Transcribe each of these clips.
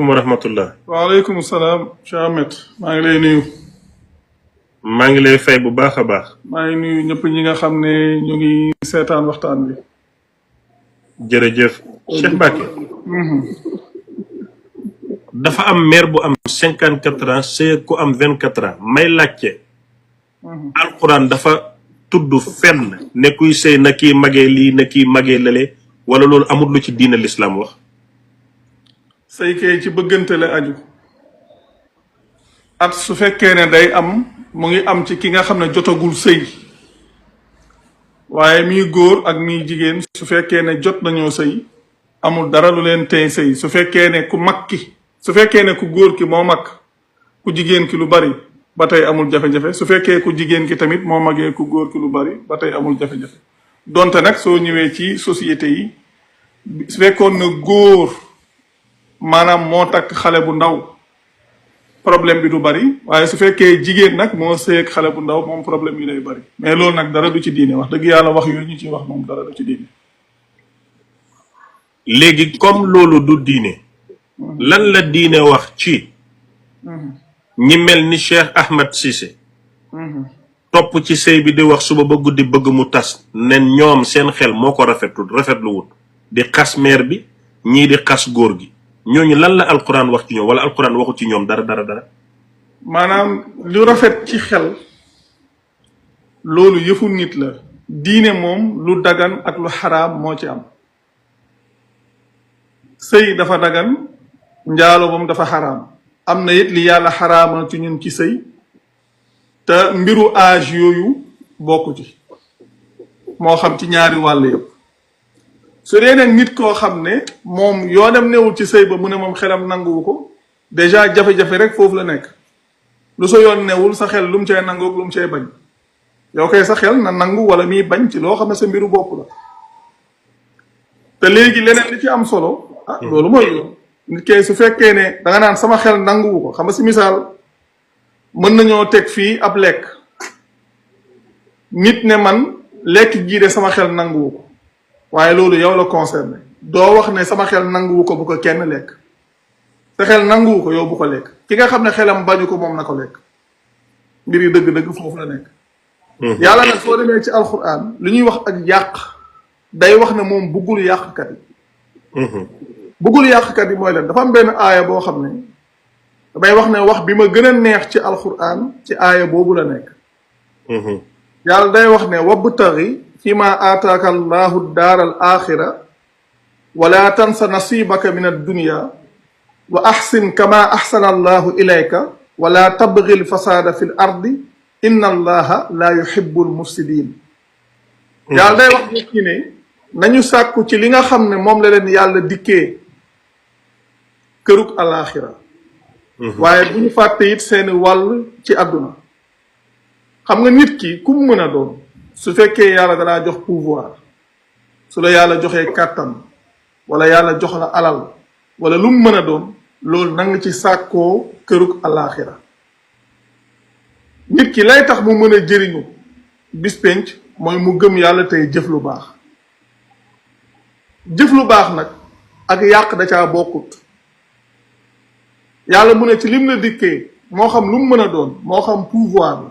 asalaamaaleykum wa rahmatullah. waaleykum salaam Cheikh Ahmed maa ngi lay nuyu. maa ngi lay fay bu baax a baax. maa ngi nuyu ñëpp ñi nga xam ne ñu ngi seetaan waxtaan bi. jërëjëf Cheikh Mbacké. dafa am maire bu am 54 ans sëy ku am 24 ans may laajte. alquran dafa tudd fenn ne kuy sëy na kii magee lii na kii magee lale wala loolu amul lu ci diina l'islam wax. sëy kay ci bëggante la aju. at su fekkee ne day am mu ngi am ci ki nga xam ne jotagul sëy waaye miy góor ak miy jigéen su fekkee ne jot nañoo sëy amul dara lu leen tey sëy su fekkee ne ku mag ki su fekkee ne ku góor ki moo mag ku jigéen ki lu bari ba tey amul jafe-jafe su fekkee ku jigéen ki tamit moo magee ku góor ki lu bari ba tey amul jafe-jafe donte nag soo ñëwee ci société yi su fekkoon na góor maanaam moo takk xale bu ndaw problème bi du bari waaye su fekkee jigéen nag moo sëy ak xale bu ndaw moom problème yi day bari mais loolu nag dara du ci diine wax dëgg yàlla wax yooyu ñu ci wax moom dara du ci diine. léegi comme loolu du diine. lan la diine wax ci. ñi mel ni Cheikh Ahmed Cissé. topp ci sëy bi di wax suba ba guddi bëgg mu tas ne ñoom seen xel moo ko rafetlu wut di xas meer bi ñii di xas góor gi. ñooñu lan la alquran wax ci ñoom wala alquran waxu ci ñoom dara. maanaam lu rafet ci xel loolu yëfu nit la diine moom lu dagan ak lu xaraam moo ci am sëy dafa dagan njaalo moom dafa xaraam am na it li yàlla xaraamal ci ñun ci sëy te mbiru âge yooyu bokku ci moo xam ci ñaari wàll yëpp su dee nag nit koo xam ne moom yoonam newul ci sëy ba mu ne moom xelam nanguwu ko déjà jafe-jafe rek foofu la nekk lu sa yoon newul sa xel lu mu cay nangu ak lu mu cay bañ yow kay sa xel na nangu wala miy bañ ci loo xam ne sa mbiru bopp la te léegi leneen li ci am solo loolu mooy yoon nit kay su fekkee ne danga naan sama xel nanguwu ko xam nga si misaal mën nañoo teg fii ab lekk nit ne man lekk gii de sama xel nanguwu ko waaye loolu yow la concerné doo wax ne sama xel nanguwu ko bu ko kenn lekk sa xel nanguwu ko yow bu ko lekk ki nga xam ne xelam bañu ko moom na ko lekk mbir yi dëgg-dëgg foofu la nekk yàlla nag soo demee ci alquran li ñuy wax ak yàq day wax ne moom buggul yàqkat yi buggul yàqkat yi mooy leen dafa am benn aaya boo xam ne damay wax ne wax bi ma gën a neex ci alquran ci aaya boobu la nekk yàlla day wax ne wabtaghi fima aataaka allahu daara al axira wala tansa nasibaka min addunia wa axsin kama axsana allahu ilayka wala tabgi lfasada fi l ardi inna allaha la yuhibu lmufsidin yàlla day wax nit ñi ne nañu sàkku ci li nga xam ne moom la leen yàlla dikkee kërug alaxira waaye bu ñu fàtte it seeni wàll ci àdduna xam nga nit ki ku mu mën a doon su fekkee yàlla dalaa jox pouvoir su la yàlla joxee kàttan wala yàlla jox la alal wala lu mu mën a doon loolu na nga ci sàkkoo kërug alaxira nit ki lay tax mu mën a jëriñu bis penc mooy mu gëm yàlla tey jëf lu baax jëf lu baax nag ak yàq da caa bokkut yàlla mu ne ci lim la dikkee moo xam lu mu mën a doon moo xam pouvoir la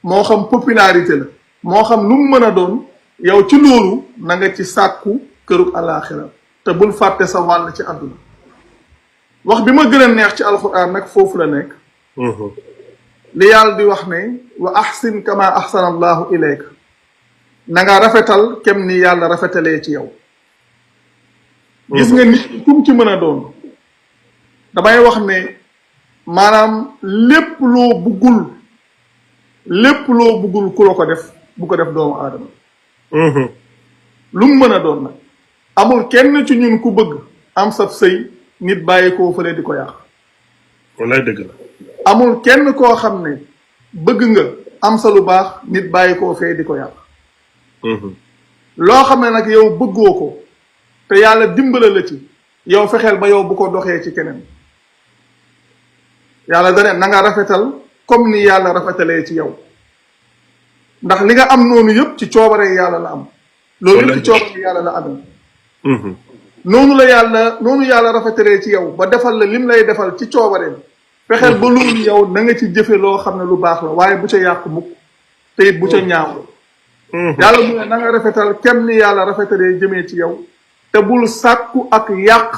moo xam popularité la moo xam lu mu mën a doon yow ci loolu na nga ci sàkku kërug alaxira te bul fàtte sa wàll ci àdduna wax bi ma gën a neex ci alquran nag foofu la nekk li yàlla di wax ne wa ahsin kama ahsana allahu ilayka na nga rafetal kem ni yàlla rafetalee ci yow gis nga nit kum ci mën a doon damay wax ne maanaam lépp loo buggul ku la ko def bu ko def doomu aadama lu mu mën a doon nag amul kenn ci ñun ku bëgg am sab sëy nit bàyyi koo fële di ko yàq wallaay dëgg la amul kenn koo xam ne bëgg nga am sa lu baax nit bàyyi koo fee di ko yàq loo xam ne nag yow bëggoo ko te yàlla dimbala la ci yow fexeel ba yow bu ko doxee ci keneen yàlla dane na nga rafetal comme ni yàlla rafetalee ci yow ndax li nga am noonu yëpp ci coobare yàlla la am loolu yëpp ci coobare yàlla la amee noonu yàlla rafetalee ci yow ba defal la lim lay defal ci coobareem fexeel ba loolu yow na nga ci jëfe loo xam ne lu baax la waaye bu ca yàq mukk te it bu ca ñaaw yàlla mu ne na nga rafetal kem ni yàlla rafetalee jëmee ci yow te bul sàkku ak yàq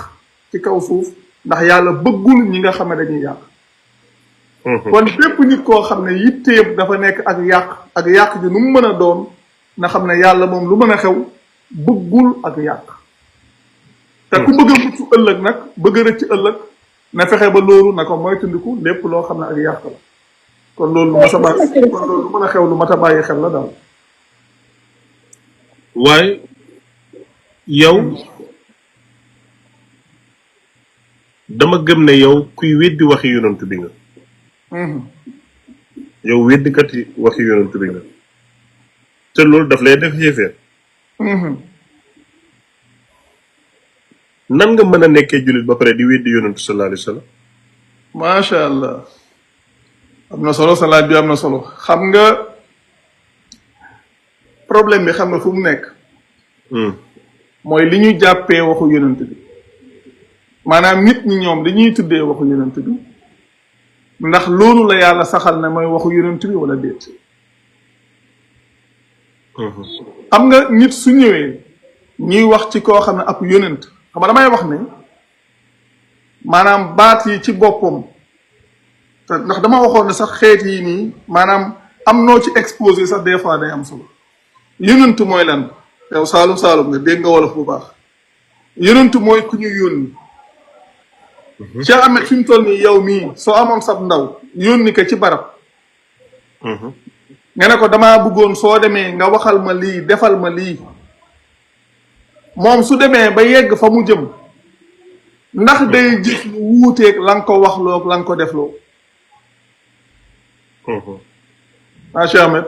ci kaw suuf ndax yàlla bëggul ñi nga xam ne dañuy yàq kon bépp nit koo xam ne yitteem dafa nekk ak yàq ji nu mu mën a doon na xam ne yàlla moom lu mën a xew bëggul ak yàq te ku bëgg a mucc ëllëg nag bëgg a rëcc ëllëg na fexe ba loolu na ko moytandiku lépp loo xam ne ak yàq la kon loolu lu mat a bàyyi kon loolu lu mën a xew lu mat a bàyyi xel la daal waaye yow dama gëm ne yow kuy weddi waxi yonent bi nga yow weddikat yi waxi yonent bi nga te loolu daf lay def yéefeer nan nga mën a nekkee jullit ba pare di weddi yonent sallallahu alayhi wa sallam macha allah am na solo sa laaj bi am na solo xam nga problème bi xam nga fu mu nekk mooy li ñu jàppee waxu yonent bi maanaam nit ñi ñoom dañuy tuddee waxu yonent bi ndax loolu la yàlla saxal ne mooy waxu yonent bi wala déet xam nga nit su ñëwee ñuy wax ci koo xam ne ab yonent xam nga damay wax ne maanaam baat yi ci boppam te ndax dama waxoon ne sax xeet yi nii maanaam am noo ci exposé sax des fois day am solo yonent mooy lan yow saalum nga dégg nga wolof bu baax yonent mooy ku ñu yónni Cheikh Ahmed fi mu toll nii yow mii soo amoon sab ndaw yónni ko ci barab nga ne ko damaa bëggoon soo demee nga waxal ma lii defal ma lii moom su demee ba yegg fa mu jëm ndax day jëf lu wuuteeg la nga ko waxloo la nga ko defloo Cheikh Ahmed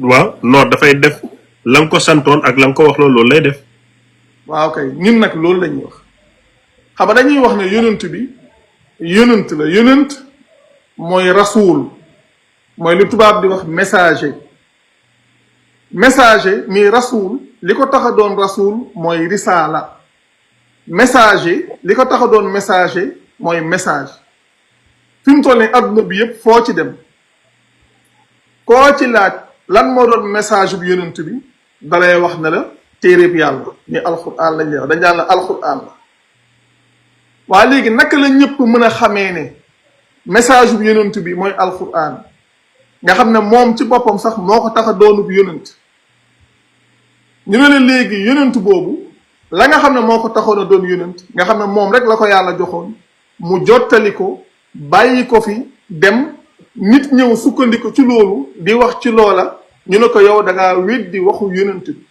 waaw non dafay def la nga ko santoon ak la nga ko waxloo loolu lay def waaw kay ñun nag loolu lañuy wax xam nga dañuy wax ne yonent bi yonent la yonent mooy rasuul mooy li tubaab di wax messager mi rasuul li ko tax a doon rasuul mooy risaala messager li ko tax a doon messager mooy message fi mu toll nii adduna bi yëpp foo ci dem koo ci laaj lan moo doon message bu yonent bi dalay wax ne la téeréb yàlla ni alxuraan lañ lay wax dañ daan la alxuraan la waaye léegi naka la ñëpp mën a xamee ne message bu yonent bi mooy alxuraan nga xam ne moom ci boppam sax moo ko tax a doonub yonent ñu ne la léegi yonent boobu la nga xam ne moo ko taxoon a doon yonent nga xam ne moom rek la ko yàlla joxoon mu jottali ko bàyyi ko fi dem nit ñëw sukkandiku ci loolu di wax ci loola ñu ne ko yow da ngaa weddi waxu yonent bi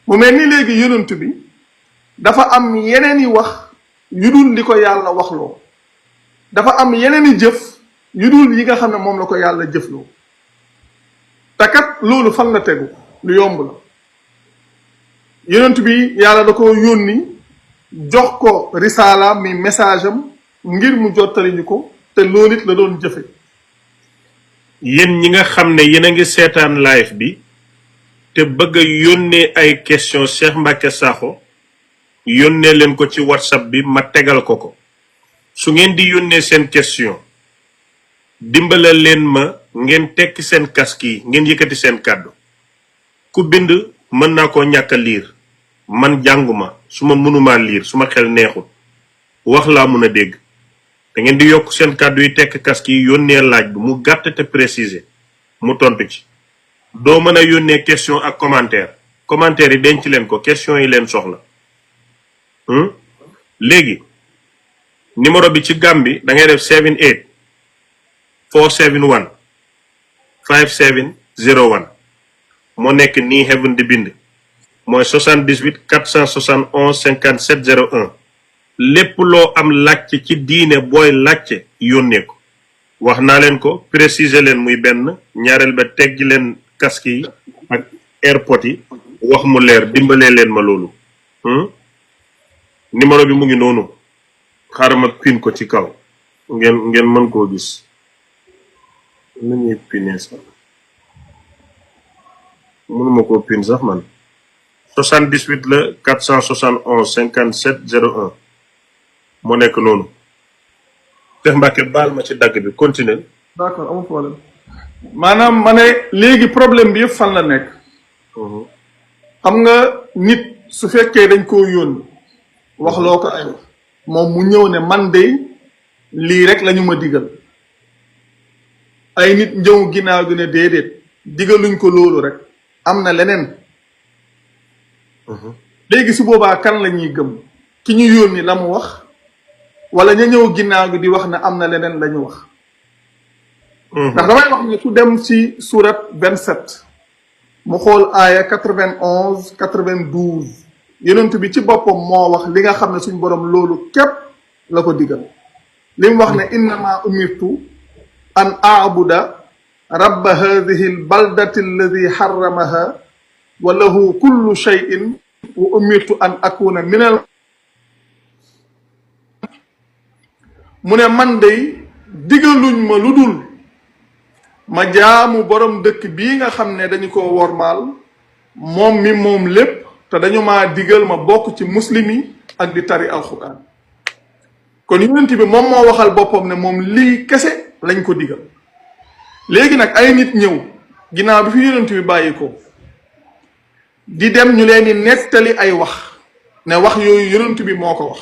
mu mel ni léegi yonent bi dafa am yeneen i wax yu dul li ko yàlla waxloo dafa am yeneen i jëf yu dul yi nga xam ne moom la ko yàlla jëfloo te kat loolu fan la tegu lu yomb la yonent bi yàlla da ko yónni jox ko risaala mi message am ngir mu jottali ñu ko te loolu it la doon jëfe yéen ñi nga xam ne yéen a ngi seetaan live bi te bëgg a yónnee ay question Cheikh Mbacké Sakho yónnee leen ko ci WhatsApp bi ma tegal ko su ngeen di yónnee seen question dimbale leen ma ngeen tekki seen casque yi ngeen yëkkati seen kàddu ku bind mën naa koo ñàkk a liir man jànguma su ma mënumaa liir su ma xel neexul wax laa mun a dégg da ngeen di yokk seen kàddu yi tekk casque yi yónnee laaj bi mu gàtt te préciser mu tontu ci doo mën a yónnee question ak commentaire yi denc leen ko question yi leen soxla léegi numéro bi ci Gambie da ngay def 78 471 5701 moo nekk nii Heaven di bind mooy 78 471 57 01 lépp loo am làcc ci diine booy làcce yónnee ko wax naa leen ko préciser leen muy benn ñaareel ba teggi leen casque yi ak airpod yi wax mu leer dimbalee leen ma loolu numéro bi mu ngi noonu xaaral ma pin ko ci kaw ngeen mën koo gis nu ñuy pinee sax mënuma koo pin sax man 78 la 471 57 01 moo nekk noonu. Cheikh Mbacke baal ma ci dagg bi continuer. d'accord amul problème maanaam ma ne léegi problème bi yëpp fan la nekk. xam nga nit su fekkee dañ koo yónni wax loo ko ay moom mu ñëw ne man de lii rek lañu ma digal ay nit njëw ginnaaw gi ne déedéet digaluñ ko loolu rek am na leneen. léegi su boobaa kan la ñuy gëm ki ñu yónni la mu wax wala ña ñëw ginnaaw gi di wax ne am na leneen la ñu wax. ndax damay wax ni su dem ci surat 27 mu xool aaya 91 92 yonent bi ci boppam moo wax li nga xam ne suñ borom loolu képp la ko digal li mu wax ne innama umirtu an aabuda rabba hadihi l baldati alladi xaramaha wa lahu kullu cheyin wa umirtu an akuna minal mu ne man day digaluñ ma lu dul ma jaamu borom dëkk bii nga xam ne dañu ko wormaal moom mi moom lépp te dañu maa digal ma bokk ci muslim yi ak di tari alxuraan kon yonent bi moom moo waxal boppam ne moom lii kese lañ ko digal léegi nag ay nit ñëw ginnaaw bi fi yonent bi bàyyi ko di dem ñu leen di nettali ay wax ne wax yooyu yonent bi moo ko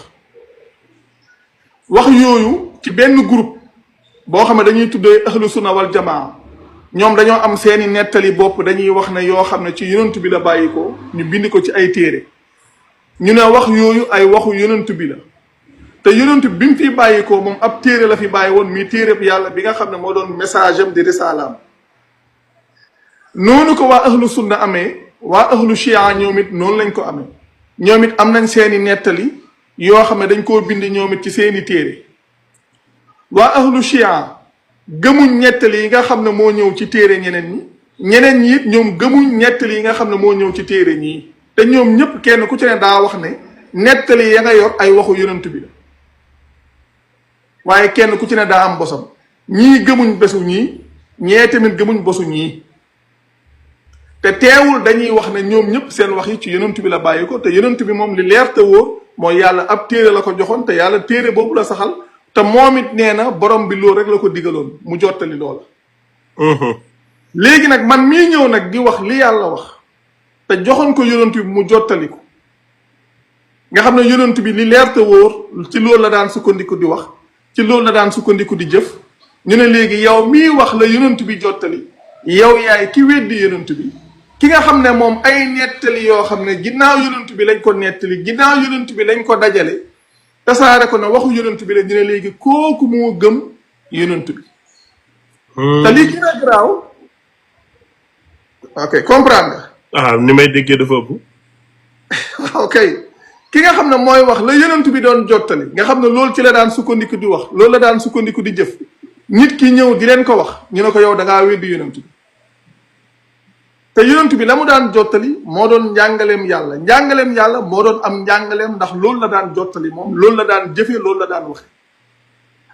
wax yooyu ci benn groupe boo xam ne dañuy tuddee ahlu sunna wal jamaa ñoom dañoo am seeni nettali bopp dañuy wax ne yoo xam ne ci yonent bi la bàyyi ko ñu bind ko ci ay téere ñu ne wax yooyu ay waxu yonent bi la te yonent bi mu fi bàyyi ko moom ab téere la fi bàyyi woon mi téereb yàlla bi nga xam ne moo doon message am di risalaam noonu ko waa ahlu sunna amee waa ahlu chia ñoom it noonu lañ ko amee ñoom it am nañ seeni nettali yoo xam ne dañ koo bind ñoom it ci seeni téere waa ahlu chia gëmuñ nettali yi nga xam ne moo ñëw ci téere ñeneen ñi it ñoom gëmuñ nettali yi nga xam ne moo ñëw ci téere ñii te ñoom ñëpp kenn ku ci ne daa wax ne nettali ya nga yor ay waxu yonent bi la waaye kenn ku ci ne daa am bosam ñii gëmuñ bésu ñii ñee tamit gëmuñ bosu ñii te teewul dañuy wax ne ñoom ñëpp seen wax yi ci yonent bi la bàyyi ko te yonent bi moom li leer te wóor mooy yàlla ab téere la ko joxoon te yàlla téere boobu la saxal te moom it nee na borom bi loolu rek la ko digaloon mu jottali loola. léegi nag man mii ñëw nag di wax li yàlla wax te joxoon ko yonent bi mu jottali ko nga xam ne yonent bi li leer te wóor ci loolu la daan sukkandiku di wax ci loolu la daan sukkandiku di jëf ñu ne léegi yow mii wax la yonent bi jottali yow yaay ki weddi yonent bi ki nga xam ne moom ay nettali yoo xam ne ginnaaw yonent bi lañ ko nettali ginnaaw yonent bi lañ ko dajale tasaare ko ne waxu yonent bi la ñu ne léegi kooku moo gëm yonent bi te lii gën a garaaw ok comprendre nga ni may déggee dafa ëpp ok ki nga xam ne mooy wax la yonent bi doon jottali nga xam ne loolu ci la daan sukkandiku di wax loolu la daan sukkandiku di jëf nit ki ñëw di leen ko wax ñu ne ko yow da ngaa weddi yonent bi te yonent bi la mu daan jottali moo doon njàngaleem yàlla moo doon am njàngaleem ndax loolu la daan jottali moom loolu la daan jëfe loolu la daan waxe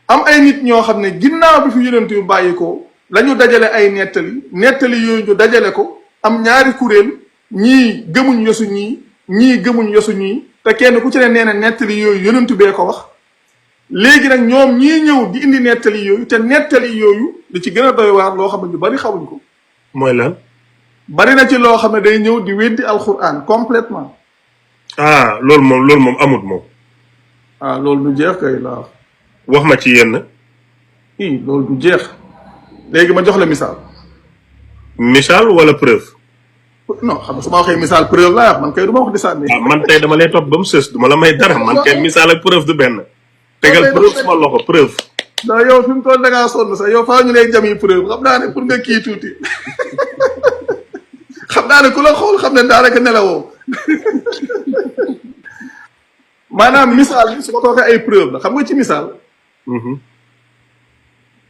am ay nit ñoo xam ne ginnaaw bi fi yonent bi bàyyi ko la ñu dajale ay nettali yooyu ñu dajale ko am ñaari kuréel ñii gëmuñ yosu ñii gëmuñ yosu ñii te kenn ku ci ne nee na nettali yooyu yonent bee ko wax léegi nag ñoom ñii ñëw di indi nettali yooyu te nettali yooyu li ci gën a doy waar loo xam ne ñu bari xamuñ ko mooy lan bari na ci loo xam ne day ñëw di weddi alquran complètement loolu moom amut moom loolu du jeex kay laa wax ma ci yenn loolu du jeex léegi ma jox la misaal wala preuve non xam nga su ma waxee misaal preuve laa wax man kay du ma wax di sànni man tey dama lay topp ba mu sës du ma la may dara man kay misaal ak preuve du benn tegal preuve sama loxo preuve non yow fi mu toll da ngaa sonn sax yow faa ñu lay jam yi preuve xam naa ne pour nga kii tuuti xam naa ne ku la xool xam ne daanaka nelawoo maanaam misaal bi su ma ko waxee ay preuve la xam nga ci misaal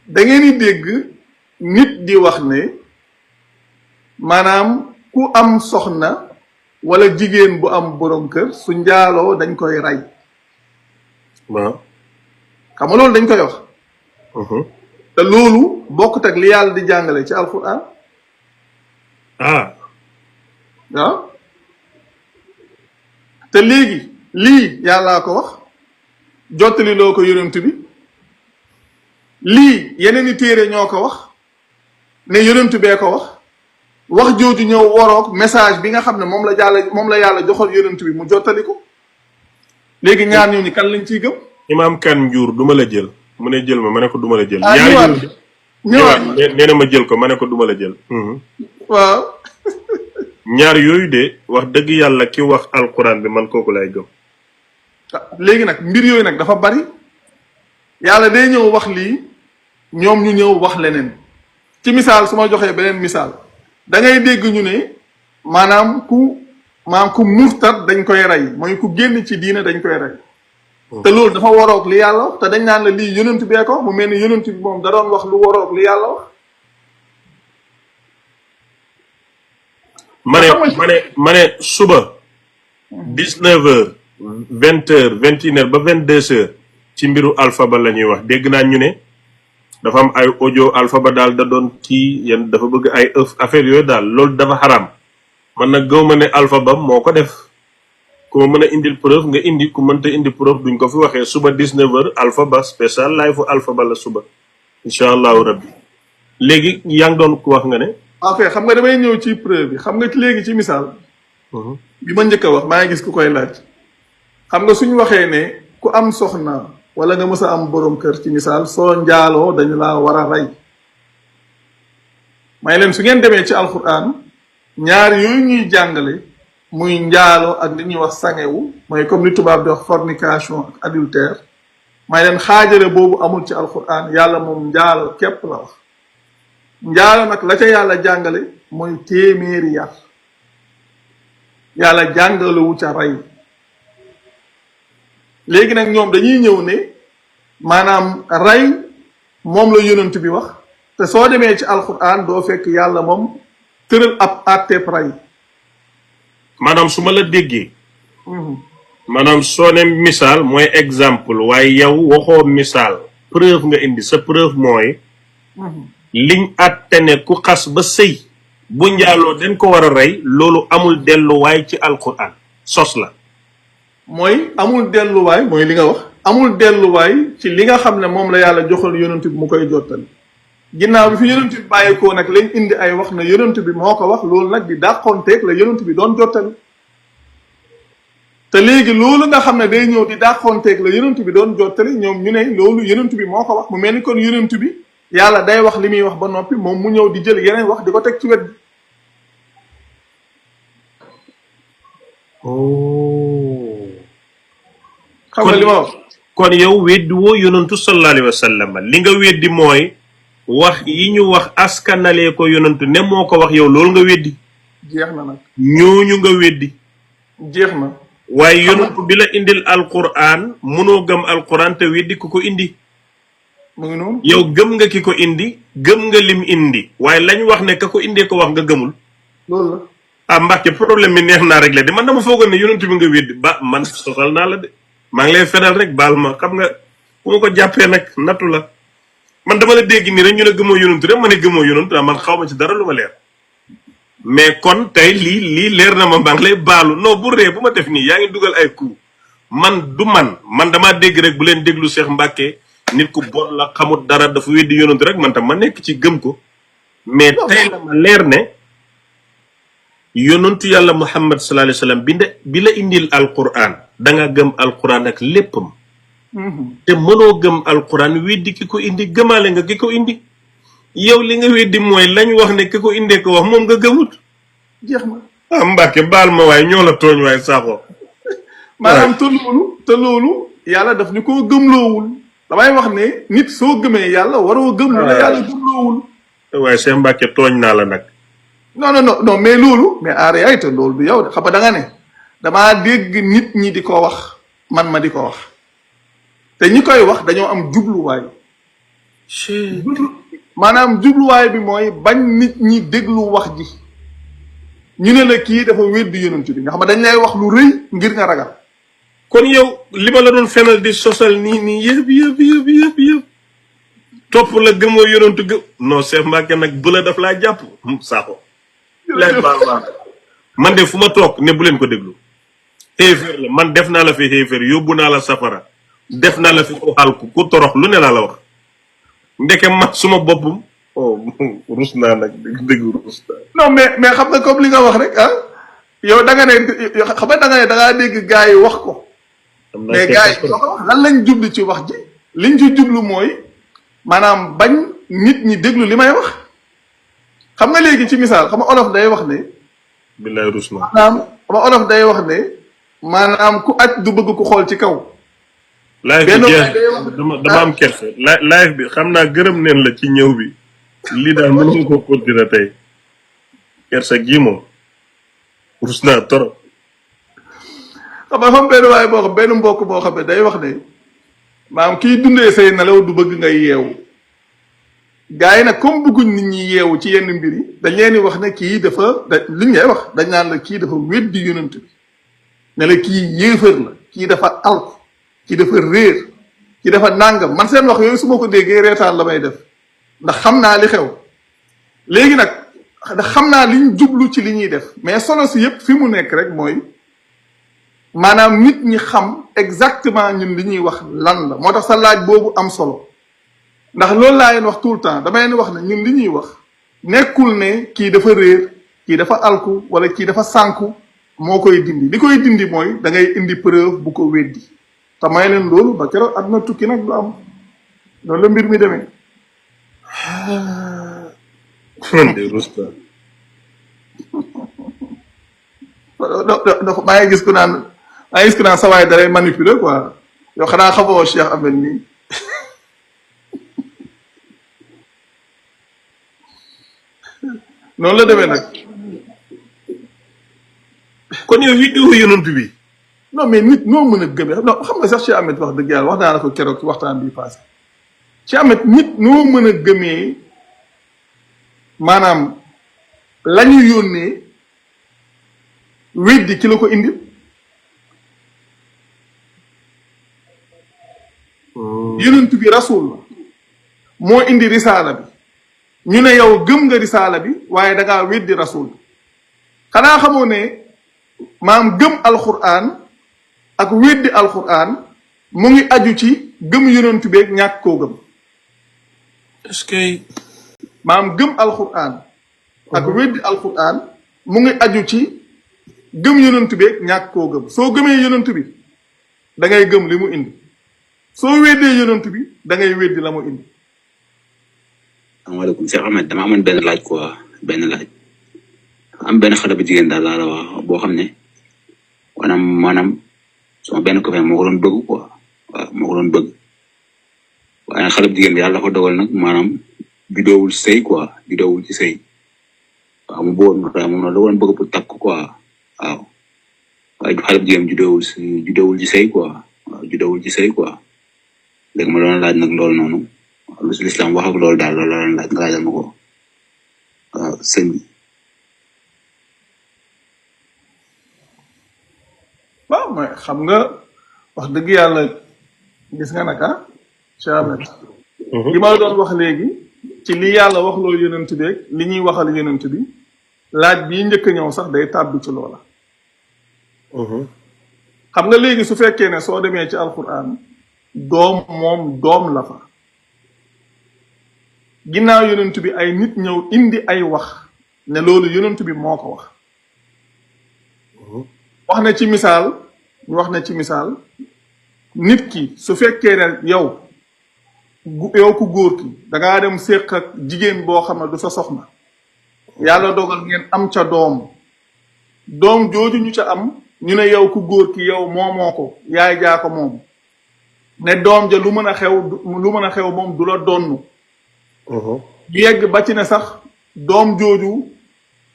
da ngeen di dégg nit di wax ne maanaam ku am soxna wala jigéen bu am borom kër su njaaloo dañ koy rey waaw xam nga loolu dañ koy wax te loolu bokkut ak li yàlla di jàngale ci alquran waaw te léegi lii yàllaa ko wax jottali loo ko yonent bi lii yeneen i téere ñoo ko wax ne yonent bee ko wax jooju ñëw waroog message bi nga xam ne moom la yàlla joxal yonent bi mu jottali ko léegi ñaar ñooñu kan lañ ciy gëm. Imaam Kan Njuur duma la jël mu ne jël ma ne ko duma la jël. ñëwaat nee na ma jël ko ma ne ko duma la jël. waaw. ñaar yooyu de wax dëgg yàlla ki wax alquran bi man kooku lay gëm. léegi nag mbir yooyu nag dafa bari yàlla day ñëw wax lii ñoom ñu ñëw wax leneen ci misaal su ma joxee beneen misaal da ngay dégg ñu ne maanaam ku murtad dañ koy rey mooy ku génn ci diine dañ koy rey. te loolu dafa waroog li yàlla wax te dañ naan la lii yonent bee ko mu mel ni yonent bi moom da doon wax lu waroog li yàlla wax. ma ne suba 19h 20h 21h ba 22h ci mbiru Alpha Ba la ñuy wax dégg naa ñu ne dafa am ay audio Alpha Ba daal da doon kii yéen dafa bëgg ay affaire yooyu daal loolu dafa xaram man nag gëw ma ne Alpha Ba moo ko def ku ma mën a indil preuve nga indi ku mënta indi preuve duñ ko fi waxee suba 19h Alpha Ba spécial live fu Alpha Ba la suba incha allahu rabbi léegi yaa ngi doon ku wax nga ne. ok xam nga damay ñëw ci preuve bi xam nga léegi ci misaal. bi ma njëkk a wax maa ngi gis ku koy laaj. xam nga suñu waxee ne ku am soxna wala nga mës a am borom kër ci misaal soo njaaloo dañu laa war a rey. may leen su ngeen demee ci alquran ñaar yooyu ñuy jàngale muy njaaloo ak li ñuy wax sangewu mooy comme li tubaab di wax fornication ak adultère may leen xaajale boobu amul ci alquran yàlla moom njaalo képp la wax. njaalo nag la ca yàlla jàngale mooy téeméeri yar yàlla jàngalewu ca rey léegi nag ñoom dañuy ñëw ne maanaam rey moom la yonent bi wax te soo demee ci alquran doo fekk yàlla moom tëral ab àtteeb rey. maanaam su ma la déggee. maanaam soo ne misaal mooy exemple waaye yow waxoo misaal preuve nga indi sa preuve mooy. liñ àtte ne ku xas ba sëy bu njaaloo dañ ko war a rey loolu amul delluwaay ci alquran sos la. mooy amul delluwaay mooy li nga wax amul delluwaay ci li nga xam ne moom la yàlla joxal yonent bi mu koy jottali ginnaaw bi fi yonent bi bàyyeekoo nag lañ indi ay wax na yonent bi moo ko wax loolu nag di dàqonteeg la yonent bi doon jottali te léegi loolu nga xam ne day ñëw di dàqonteeg la yonent bi doon jottali ñoom ñu ne loolu yonent bi moo ko wax mu mel ni kon yonent bi yàlla day wax li muy wax ba noppi moom mu ñëw di jël yeneen wax di ko teg ci wet bi. xam nga li ma wax. kon yow weddi woo yonantu sallallahu alayhi wa sallam li nga weddi mooy wax yi ñu wax askanalee ko yonantu ne moo ko wax yow loolu nga weddi. jeex na nag. ñooñu nga weddi. jeex na. waaye yonantu bi la indil alquran mënoo gëm alquran te weddi ku ko indi. mu ngi noonu. yow gëm nga ki ko indi gëm nga lim indi waaye lañ wax ne ka ko indee ko wax nga gëmul. loolu la. ah Mbacke problème bi neex naa réglé de man dama foogoon ne yonent bi nga weddi ba man sosal naa la de maa ngi lay fenal rek baal ma xam nga bu ma ko jàppee nag nattu la man dama la dégg nii rek ñu ne gëmoo yonent rek ma ne gëmoo yonent man xaw ma ci dara lu ma leer mais kon tey lii leer na ma maa ngi lay baalu non bu ree bu ma def nii yaa ngi dugal ay coup man du man damaa dégg rek bu leen déglu Cheikh Mbacke nit ku bon la xamut dara dafa weddi yonent rek man tam ma nekk ci gëm ko mais tey la ma leer ne yonentu yàlla Muhammad sallallahu alayhi wa sallam bi la indil alquran da nga gëm alquran ak léppam te mënoo gëm alquran weddi ki ko indi gëmaale nga ki ko indi yow li nga weddi mooy lañ wax ne ki ko indee ko wax moom nga gëmut. jeex na. ah Mbacke baal ma waaye ñoo la tooñ waaye saxoo. maanaam te loolu yàlla daf ñu koo gëmloowul damay wax ne nit soo gëmee yàlla waroo gëm lu la yàlla gëmloowul. waaye Cheikh Mbacke tooñ naa la nag. non mais loolu mais en réalité loolu du yow de xam nga da nga ne damaa dégg nit ñi di ko wax man ma di ko wax te ñi koy wax dañoo am jubluwaay. maanaam jubluwaay bi mooy bañ nit ñi déglu wax ji ñu ne la kii dafa weddi yonent bi nga xam ne dañ lay wax lu rëy ngir nga ragal. kon yow li ma la doon fenal di sosal nii yëpp topp la gëmoo yonent gëm non Cheikh Mbacke nag bu la daf laa jàpp saako. man de fu ma toog ne bu leen ko déglu xéeféer la man def naa la fi xéeféer yóbbu naa la safara def naa la fi ku xalku ku torox lu ne laa la wax ndeke man suma boppam oh rus naa nag dëgg rus naa. non mais xam nga comme li nga wax rek ah yow da nga ne xam nga da nga ne da ngaa dégg gars yi wax ko. mais gars yi ñoo ko wax lan lañ jublu ci wax ji liñ ci jublu mooy maanaam bañ nit ñi déglu li may wax xam nga léegi ci misaal xam nga olof day wax ne. billaay rus naa. maanaam xam nga olof day wax ne maanaam ku aj du bëgg ku xool ci kaw. live bi jeex dama am kerse live bi xam naa gërëm neen la ci ñëw bi lii daal mënuma ko continuer tey kerse gii moom rus naa torop. xam nga xam benn waaye boo xam benn mbokk boo xam ne day wax ne maanaam kiy dundee say nelaw du bëgg ngay yeewu gars yi nag comme bëgguñ nit ñi yeewu ci yenn mbir yi dañ leen di wax ne kii dafa li ngay wax dañ naan la kii dafa weddi yonent bi ne la kii yéefar la kii dafa alku kii dafa réer kii dafa nàngam man seen wax yooyu su ma ko déggee reetaan la may def ndax xam naa li xew léegi nag ndax xam naa liñ jublu ci li ñuy def mais solo si yëpp fi mu nekk rek mooy maanaam nit ñi xam exactement ñun li ñuy wax lan la moo tax sa laaj boobu am solo ndax loolu laa leen wax tout le temps dama leen wax ne ñun li ñuy wax nekkul ne kii dafa réer kii dafa alku wala kii dafa sànku moo koy dindi li koy dindi mooy da ngay indi preuve bu ko weddi te may leen loolu ba keroog àdduna tukki nag du am loolu la mbir mi demee. man de rus naa. maa ngi gis ku naan sa waay dalay manipuler quoi yow xanaa xamoo Cheikh Ahmed nii. noonu la demee nag. kon yow vidéo yonent bi. non mais nit noo mën a gëmee non xam nga sax Cheikh Ahmed wax dëgg yàlla wax naa la ko keroog ci waxtaan bi passé Cheikh Ahmed nit noo mën a gëmee maanaam la ñu yónnee weddi ki la ko indi. yonent bi rasul la moo indi risaala bi ñu ne yow gëm nga risaala bi waaye da ngaa weddi rasul xanaa xamoo ne maam gëm alquran ak weddi alquran mu ngi aju ci gëm yonent bi ak ñàkk koo gëm. est-ce que. maam gëm alquran ak weddi alquran mu ngi aju ci gëm yonent bi ak ñàkk koo gëm soo gëmee yonent bi da ngay gëm li mu indi soo weddee yonent bi da ngay weddi la mu indi. asalaamaaleykum Cheikh Ahmed dama amoon benn laaj quoi benn laaj am benn xale bu jigéen daal laa la wax boo xam ne maanaam sama benn copain moo ko doon bëgg quoi waaw moo ko doon bëgg waaye nag xale bu jigéen bi yàlla dafa dogal nag maanaam judoowul ci sëy quoi judoowul ci sëy waaw mu bëggoon nga moom la doon bëgg pour takk quoi waaw waaye xale bu jigéen judoowul ci sëy quoi waaw judoowul ci sëy quoi léegi ma doon laaj nag loolu noonu lu si lislaam wax ak loolu daal loolu la laaj nga laajal ma ko waaw sëñ bi. waaw mooy xam nga wax dëgg yàlla gis nga nag ah Cheikh Ahmed li ma doon wax léegi ci li yàlla wax loolu yonent bi rek li ñuy waxal yonent bi laaj bii njëkk a ñëw sax day tàbbi ci loola. xam nga léegi su fekkee ne soo demee ci alquran doom moom doom la fa ginnaaw yonent bi ay nit ñëw indi ay wax ne loolu yonent bi moo ko wax. wax na ci misaal ñu wax na ci misaal nit ki su fekkee ne yow ku góor ki dangaa dem séq ak jigéen boo xam ne du sa soxna yàlla dogal ngeen am ca doom jooju ñu ca am ñu ne yow ku góor ki yow moomoo ko yaay jaa ko moom ne doom ja lu mën a xew moom du la donnu yegg ba ci ne sax doom jooju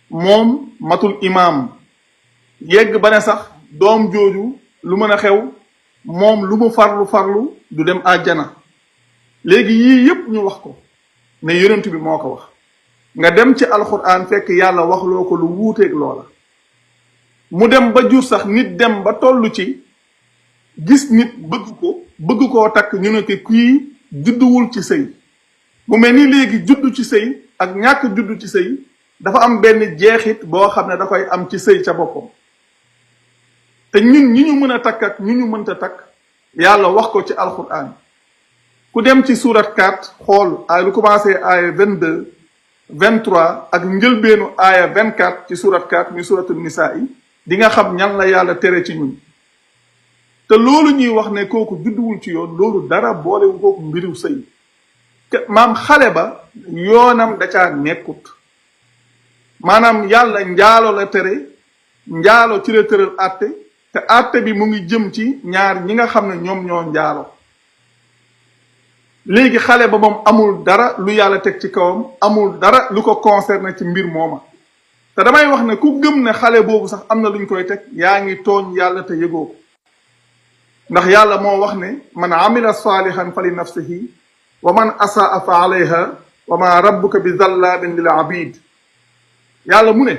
moom matul imaam yegg ba ne sax doom jooju lu mën a xew moom lu mu farlu du dem àjjana léegi yii yépp ñu wax ko ne yonent bi moo ko wax nga dem ci alxuraan fekk yàlla wax loo ko lu wuuteeg loola mu dem ba jur sax nit dem ba toll ci gis nit bëgg koo takk ñu ne ko kii judduwul ci sëy mu mel ni léegi juddu ci sëy ak ñàkk juddu ci sëy dafa am benn jeexit boo xam ne da koy am ci sëy ca boppam te ñun ñi ñu mën a takk ak ñu ñu mënta takk yàlla wax ko ci alquran ku dem ci surat 4 xool ay lu commencé aaya 22 23 ak njëlbeenu aaya 24 ci surat 4 muy suratul nisaa yi di nga xam ñan la yàlla tere ci ñun te loolu ñuy wax ne kooku judduwul ci yoon loolu dara boolewu kooku mbiru sëy maam xale ba yoonam da caa nekkut maanaam yàlla njaalo la tere njaalo ci la tëral àtte te àtte bi mu ngi jëm ci ñaar ñi nga xam ne ñoom ñoo njaalo léegi xale ba moom amul dara lu yàlla teg ci kawam amul dara lu ko concerné ci mbir mooma te damay wax ne ku gëm ne xale boobu sax am na luñ koy teg yaa ngi tooñ yàlla te yëgoo ko ndax yàlla moo wax ne man amila salihan fa li nafsihi wa man asaa fa alayha wa ma rabbuka bi zallamin lil abid yàlla mu ne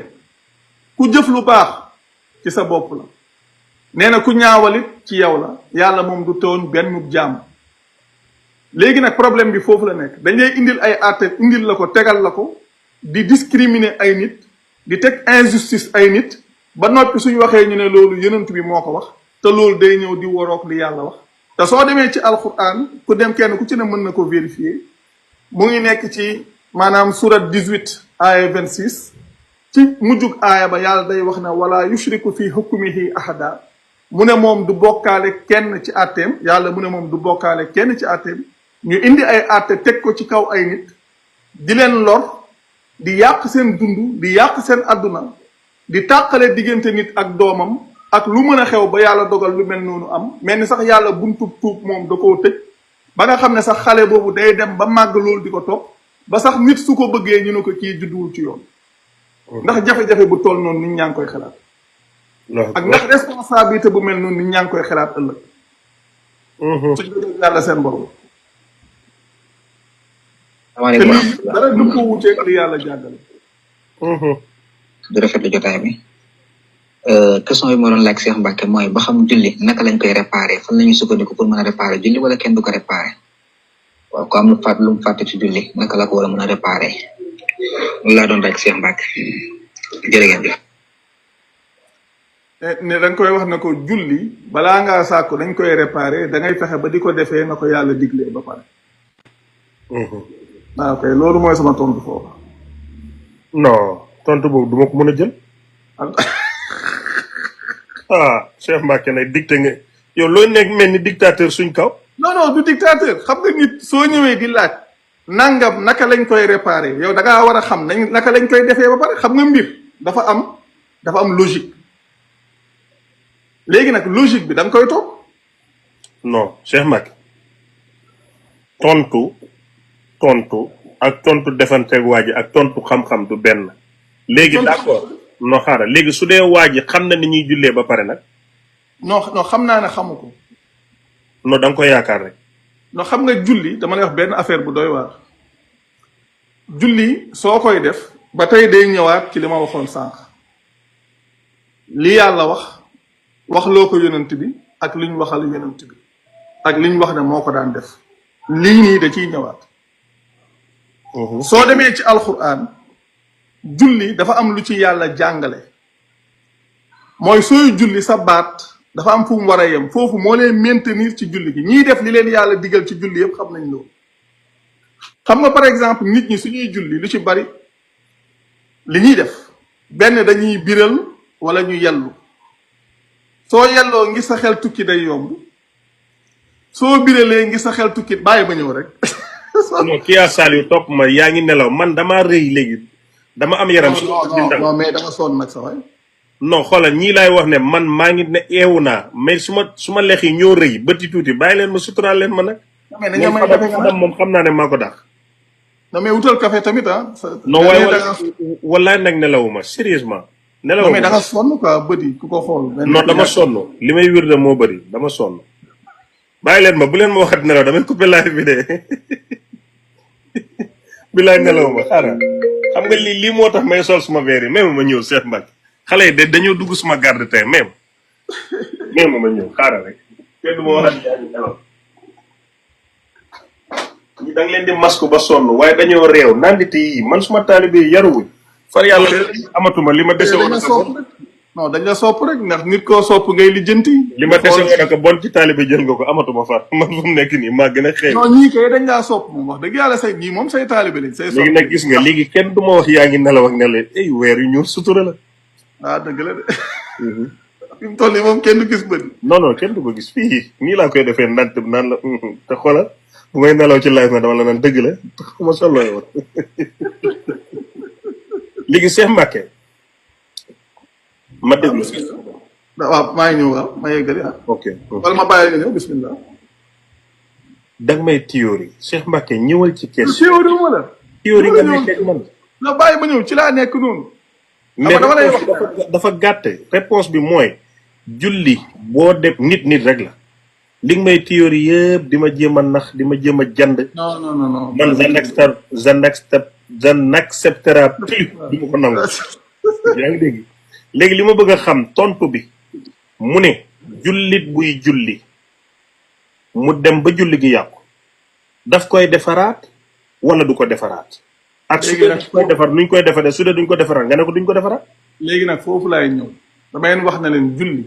ku jëf lu baax ci sa bopp la nee na ku ñaawalit ci yow la yàlla moom du tooñ benn jaam léegi nag problème bi foofu la nekk dañ lay indil ay àtte indil la ko tegal la ko di discriminer ay nit di teg injustice ay nit ba noppi suñu waxee ñu ne loolu yonent bi moo ko wax te loolu day ñëw di waroog li yàlla wax te soo demee ci alquran ku dem kenn ku ci ne mën na ko vérifier mu ngi nekk ci maanaam surat 18 aaya 26 ci mujjug aaya ba yàlla day wax ne wala yushriku fi hukmihi ahada mu ne moom du bokkaale kenn ci àtteem yàlla mu ne moom du bokkaale kenn ci àtteem ñu indi ay àtte teg ko ci kaw ay nit di leen lor di yàq seen dund di yàq seen àdduna di tàqale diggante nit ak doomam ak lu mën a xew ba yàlla dogal lu mel noonu am mel ni sax yàlla buntu tuub moom da koo tëj ba nga xam ne sax xale boobu day dem ba màgg loolu di ko topp ba sax nit su ko bëggee ñu ne ko kii judduwul ci yoon ndax jafe-jafe bu toll noonu nit ñaa ngi koy xalaat ak ndax responsabilité bu mel noonu nit ñaa ngi koy xalaat ëllëg suñ ko def yàlla seen borom te lii dara du ko wuteeg li yàlla jàngale di rafetlu jotaay bi question yi moo doon laaj Cheikh Mbacke mooy ba xam julli naka lañ koy réparé fan lañuy sukkandiku pour mën a réparé julli wala kenn du ko réparé waaw ko am lu mu fàtte ci julli naka la ko war a mën a réparé loolu laa doon laaj Cheikh Mbacke jërëjëf ne da nga koy wax ne ko julli balaa ngaa sàkku dañ koy réparé da ngay fexe ba di ko defee na ko yàlla diglee ba pare waaw kay loolu mooy sama tontu foofu non tontu boobu duma ko mën a jël ah Cheikh Mbacke nag dicté nga yow looy nekk mel ni dictateur suñ kaw non du dictateur xam nga nit soo ñëwee di laaj nangam naka lañ koy réparé yow da ngaa war a xam nañ naka lañ koy defee ba pare xam nga mbir dafa am logique léegi nag logique bi da nga koy topp non Cheikh Mbacke tontu ak tontu defanteeg waa ji ak tontu xam-xam du benn léegi d'accord non xaaral léegi su dee waa ji xam na ni ñuy jullee ba pare nag non xam naa ne xamu ko non da nga koy yaakaar rek non xam nga julli dama lay wax benn affaire bu doy waar julli soo koy def ba tey day ñëwaat ci li ma waxoon sànq li yàlla wax loo ko yonent bi ak liñ waxal yonent bi ak liñ wax ne moo ko daan def lii nii da ciy ñëwaat soo demee ci alquran julli dafa am lu ci yàlla jàngale mooy sooy julli sa baat dafa am fu mu war a yem foofu moo leen maintenir ci julli gi ñiy def li leen yàlla digal ci julli yëpp xam nañ loolu xam nga par exemple nit ñi suñuy julli lu ci bari li ñuy def benn dañuy biral wala ñu yellu soo yelloo ngi sa xel tukki day yomb soo biralee ngi sa xel tukki bàyyi ba ñëw rek non kii yaa Saliou topp ma yaa ngi nelaw man damaa rëy léegi dama am yaram non mais dama sonn nag sa waay non xoolal ñii laay wax ne man maa ngi ne eewu naa mais su ma lex yi ñoo rëy bëti tuuti bàyyi leen ma suturaal leen ma nag moom xam naa ne maa ko dàq non mais wutal café tamit non waaye wallaay nag nelawuma sérieusement nelawuma mais da nga sonn quoi bëti ku ko xool non dama sonn li may wir de moo bëri dama sonn bàyyi leen ma bu leen ma waxat nelaw damay coupé live bi de bilaay nelawuma xaaral xam nga lii moo tax may sol suma verre yi même ma ñëw Cheikh Mbacke xale yi de dañoo dugg suma garde tey même ma ñëw xaaral rek kenn du ma wax ak nelaw ñi da nga leen di masque ba sonn waaye dañoo réew nandite yi man suma taalibe yi yaruwuñ far yàlla amatuma li ma dese woon non dañ la sopp rek ndax nit koo sopp ngay lijjanti. li ma dese woon ak bon ci taalibe jël nga ko amatuma far man fu mu nekk nii maa gën a xeex. non ñii kay dañ laa sopp moom wax dëgg yàlla say ñii moom say taalibe lañ say sopp. léegi nag gis nga léegi kenn du ma wax yaa ngi nelaw ak ne leen ay weer yu ñuul sutura la. ah dëgg la de. fi mu toll nii moom kenn du gis bëri. non kenn du ko gis fii nii laa koy defee ndànk naan la te xoolal bu may nelaw ci live na dama la naan dëgg la ma sollooy woon. léegi Cheikh Mbacké ma déglu. waaw maa ngi ñëw waaw ma yeggali ah. ok wala ma bàyyi nga ñëw bismillah. danga may théorie Cheikh Mbacké ñëwal ci question. théorie ma la. théorie nga nekk man. na bàyyi ma ñëw ci laa nekk noonu. mais dama lay wax dafa gàtt réponse bi mooy julli boo def nit rek la li nga may théorie yëpp di ma jéem a nax di ma jéem a jand. non man je n'acceptera plus du ma ko nangu. yaa ngi dégg léegi li ma bëgg a xam tontu bi mu ne jullit buy julli mu dem ba julli gi yàqu daf koy defaraat wala du ko defaraat. ak su dee duñ koy defar nuñ koy defaree su dee duñ ko defaraat nga ne ko duñ ko defaraat. léegi nag foofu laay ñëw dama leen wax na leen julli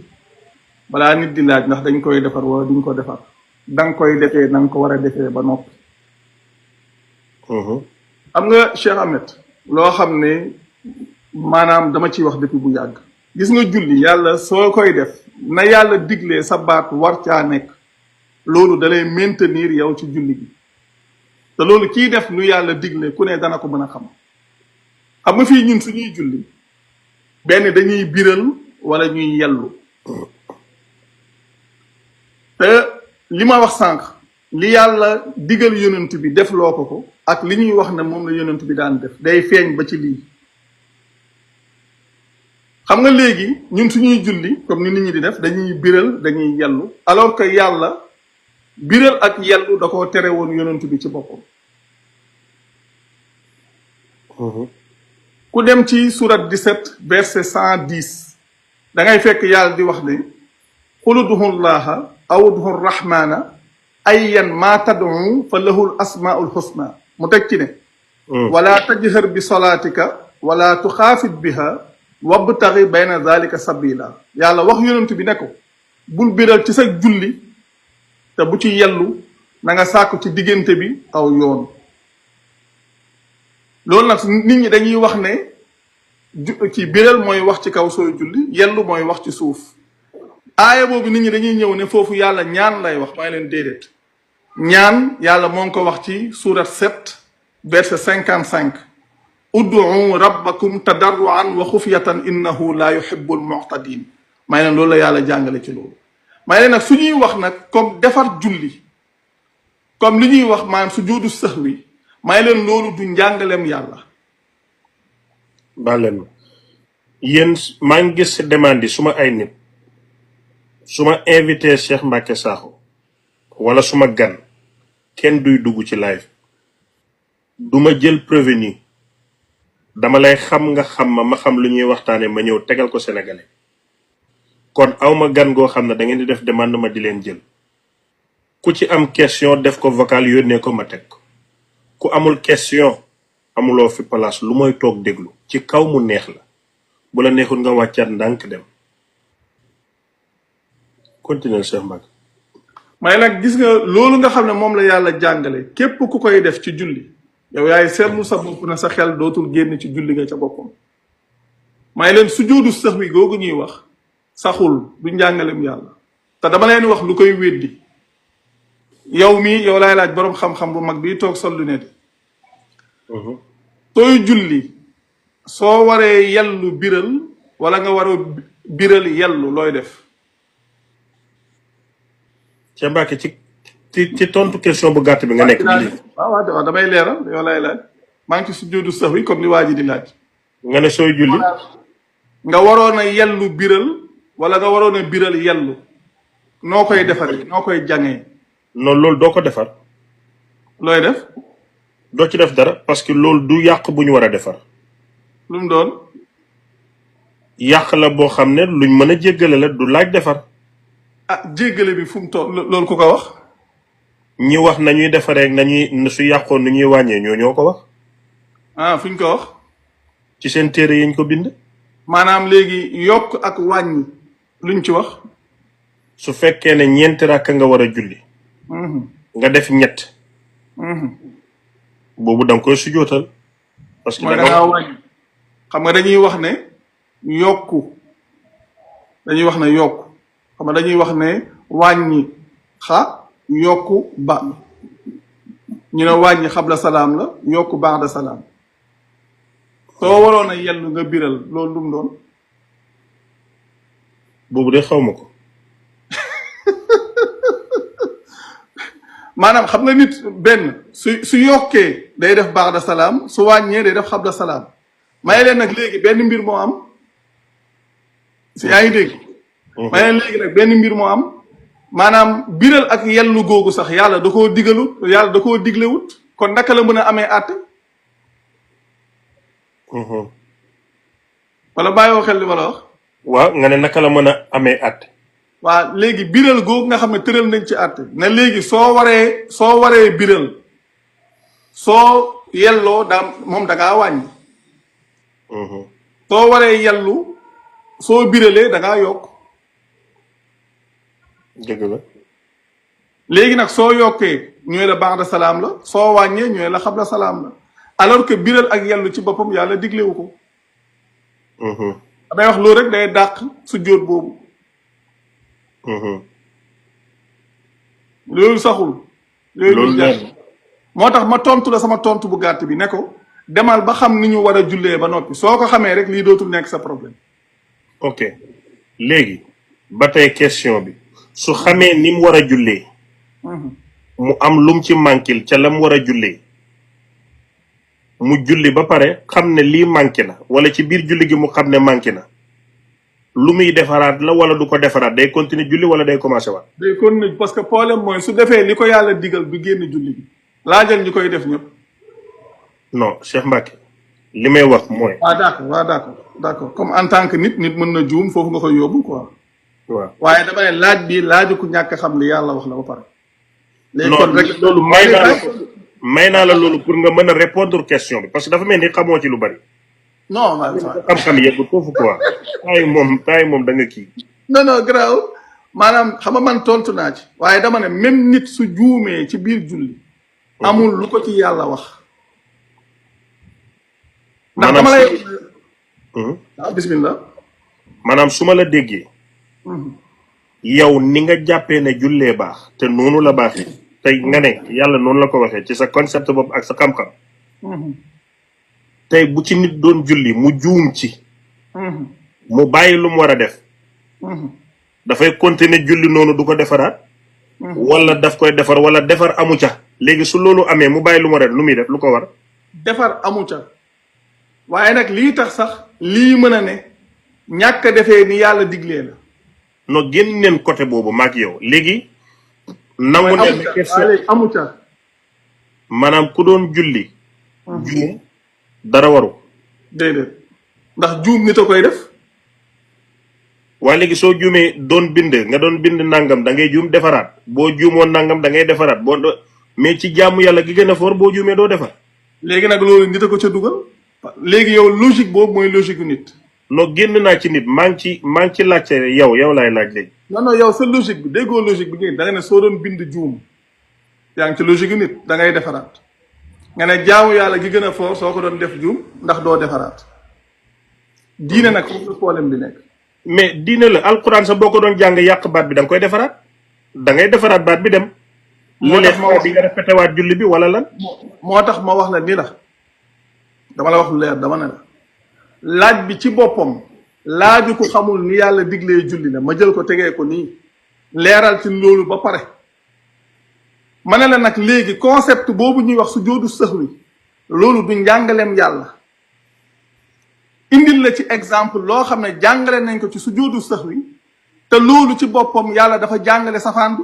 balaa nit di laaj ndax dañ koy defar wala duñ ko defar da nga koy defee na nga ko war a defee ba noppi. xam nga Cheikh Ahmed loo xam ne maanaam dama ciy wax depuis bu yàgg. gis nga julli yàlla soo koy def na yàlla diglee sa baat war caa nekk loolu da lay maintenir yow ci julli gi. te loolu kiy def lu yàlla digle ku ne dana ko mën a xam xam nga fii ñun suñuy julli benn dañuy biral wala ñuy yellu te li ma wax sànq li yàlla digal yonent bi def loo ko ak li ñuy wax ne moom la yonent bi daan def day feeñ ba ci lii xam nga léegi ñun suñuy julli comme ni nit ñi di def dañuy biral dañuy yellu alors que yàlla biral ak yellu da koo tere woon yonent bi ci boppam ku dem ci surat 17 verset 110 da ngay fekk yàlla di wax ne qul ud'u llaha aw ud'u rahmana ayyan ma tad'u fa lahul asmaul husna mu teg ci ne wala tajhar bi salatika wala tuxaafit biha wabtaghi bayna dhalika sabila yàlla wax yonent bi ne ko bul biral ci sa julli te bu ci yellu na nga sàkku ci diggante bi aw yoon loolu nag nit ñi dañuy wax ne ci biral mooy wax ci kaw sooy julli yellu mooy wax ci suuf aaya boobu nit ñi dañuy ñëw ne foofu yàlla ñaan lay wax may leen déedéet ñaan yàlla moo ngi ko wax ci surat 7 verset 55 ud'u rabbakum tadarruan wa xufyatan innahu la yuhibbul mu'tadin may leen loolu la yàlla jàngale ci loolu may leen nag su ñuy wax nag comme defar julli comme li ñuy wax maanaam sujuudu sahwi may leen loolu du njàngaleem yàlla. baal leen ma yéen maa ngi gis demande su ma ay nit su ma invité Cheikh Mbacké Sakho wala su ma gan kenn duy dugg ci live du ma jël prévenu dama lay xam nga xam ma xam lu ñuy waxtaane ma ñëw tegal ko sénégalais kon awma gan goo xam ne da ngeen di def demande ma di leen jël ku ci am question def ko vocal yónnee ko ma teg ko ku amul question amuloo fi place lu mooy toog déglu ci kaw mu neex la bu la neexul nga wàccaat ndànk dem continuer Cheikh Mbacké. may nag gis nga loolu nga xam ne moom la yàlla jàngale képp ku koy def ci julli yow yaay seetlu sa bopp na sa xel dootul génn ci julli nga ca boppam may leen sujuudu sahwi googu ñuy wax saxul du njàngalem yàlla te dama leen wax lu koy weddi yow mii yow laay laaj boroom xam-xam bu mag bii toog sol lunette sooy julli soo waree yellu biral wala nga war a biral yellu looy def. Cheikh Mbacké ci tontu question bu gàtt bi nga nekk nii. waaw damay leeral yow laay laaj maa ngi ci sujuudu sahwi comme li waa ji di laaj. nga ne sooy julli. nga waroon a yellu biral wala nga waroon a biral yellu noo koy defaree noo koy jàngee. non loolu doo ko defar. looy def. doo ci def dara parce que loolu du yàq bu ñu war a defar. lu mu doon. yàq la boo xam ne luñ mën a jéggale la du laaj defar. ah jéggale bi fu mu toll loolu ku ko wax. ñi wax nañuy defaree nañuy su yàqoon nu ñuy wàññee ñoo ko wax. ah fuñ ko wax. ci seen téere yiñ ko bind. maanaam léegi yokk ak wàññi luñ ci wax. su fekkee ne ñeenti rakk nga war a julli nga def ñett boobu da nga koy sujootal parce que mooy da ngaa wàññi xam nga dañuy wax ne yokku dañuy wax ne yokku xam nga dañuy wax ne wàññi yokku ba ñu ne wàññi xabla salaam la yokku ba'da salaam soo waroon a yellu nga biral loolu lu mu doon. boobu de xaw ma ko. maanaam xam nga nit benn su yokkee day def ba'da salaam su wàññee day def xabla salaam may leen nag léegi benn mbir moo am si yaa ngi dégg. may leen léegi nag benn mbir moo am maanaam biral ak yellu googu sax yàlla da koo digalut yàlla da koo diglewut kon naka la mën a amee àtte. wala bàyyoo xel li ma la wax. waaw nga ne naka la mën a amee àtte. waa léegi biral googu nga xam ne tëral nañ ci àtte ne léegi soo waree biral soo yelloo daa moom da ngaa wàññi. soo waree yellu soo biralee da ngaa yokk. dëgg la. léegi nag soo yokkee ñooy la ba'da salaam la soo wàññee ñooy la xabla salaam la alors que biral ak yellu ci boppam yàlla diglewu ko. damay wax loolu rek day dàq su jóot boobu. loolu saxul. loolu leer moo tax ma tontu la sama tontu bu gàtt bi ne ko demal ba xam ni ñu war a jullee ba noppi soo ko xamee rek lii dootul nekk sa problème. ok léegi ba tey question bi su xamee ni mu war a jullee. mu am lum ci manquil ca la mu war a jullee. mu julli ba pare xam ne lii manqué na wala ci biir julli gi mu xam ne manqué na lu muy defaraat la wala du ko defaraat day continuer julli wala day commencé waat. day continuer parce que problème mooy su defee li ko yàlla digal du génn julli gi laajal ñu koy def ñëpp. non Cheikh Mbacke li may wax mooy. d'accord comme en tant que nit mën na juum foofu nga koy yóbbu quoi. waaw waaye dama ne laaj bi laaju ku ñàkk xam li yàlla wax la ba pare. léegi kon rek loolu may naa la loolu pour nga mën a répondre question bi parce que dafa mel ni xamoo ci lu bari. non xam-xam yegg foofu quoi. taay moom da nga kii. non garaaw maanaam xam nga man tontu naa ci. waaye dama ne même nit su juumee ci biir julli. amul lu ko ci yàlla wax. ndax dama lay. bismillah. maanaam su ma la déggee. yow ni nga jàppee ne jullee baax te noonu la baaxee. tey nga ne yàlla noonu la ko waxee ci sa concept bopp ak sa xam-xam. tey bu ci nit doon julli mu juum ci. mu bàyyi lu mu war a def. dafay continuer julli noonu du ko defaraat. wala daf koy defar wala defar amu ca. léegi su loolu amee mu bàyyi lu mu war a def lu muy def lu ko war. defar amu ca waaye nag lii tax sax lii mën a ne ñàkk a defee ni yàlla diglee la. no génn neen côté boobu maak yow léegi. nangu ne question amu ca maanaam ku doon julli. juum dara waru. déedéet ndax juum nit a koy def. waaye léegi soo juumee doon bind nga doon bind nangam da ngay juum defaraat boo juumoon nangam da ngay defaraat boo mais ci jaamu yàlla gi gën a foor boo juumee doo defar. léegi nag loolu nit a ko ca dugal. léegi yow logique boobu mooy logique gu nit. no génn naa ci nit maa ngi ci laajte yow laay laaj léegi. non yow sa logique bi déggoo logique bi ngeen da nga ne soo doon bind juum yaa ngi ci logique gu nit da ngay defaraat nga ne jaamu yàlla gi gën a foor soo ko doon def juum ndax doo defaraat diine nag foofu la problème bi nekk. mais diine la alquran sa boo ko doon jàng yàq baat bi da nga koy defaraat da ngay defaraat baat bi dem. moo tax ma wax di nga répété waat julli bi wala lan. moo tax ma wax la ni la dama la wax lu leer dama ne la laaj bi ci boppam laaju ko xamul ni yàlla diglee julli la ma jël ko tegee ko nii leeral ci loolu ba pare ma ne la nag léegi concept boobu ñuy wax su joodu sahwi loolu du njàngaleem yàlla indil la ci exemple loo xam ne jàngale nañ ko ci su joodu sahwi te loolu ci boppam yàlla dafa jàngale safaan bi.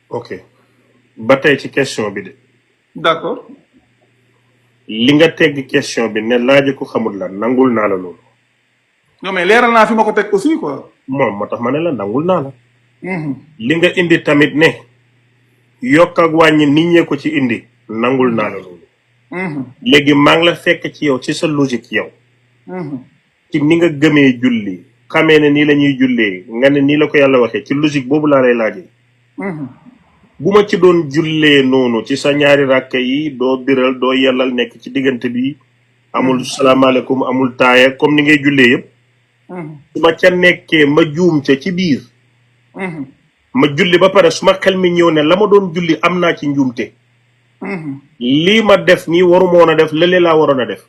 ok ba tey ci question bi de. d'accord. li nga tegg question bi ne laaj ko xamul la nangul naa la loolu. non mais leeral naa fi ma ko teg aussi quoi. moom moo tax ma ne la nangul naa la. li nga indi tamit ne yokk ak wàññi nit ñee ko ci indi nangul naa la loolu. léegi maa ngi la fekk ci yow ci sa logique yow ci ni nga gëmee julli xamee ne nii la ñuy jullee nga ne nii la ko yàlla waxee ci logique boobu laa lay laajee bu ma ci doon jullee noonu ci sa ñaari ràkka yi doo biral doo yellal nekk ci diggante bi amul salaamaaleykum amul taaya comme ni ngay jullee yëpp su ma ca nekkee ma juum ca ci biir ma julli ba pare su ma xel mi ñëw ne la ma doon julli am naa ci njuumte lii ma def nii waru moon a def lële laa waroon a def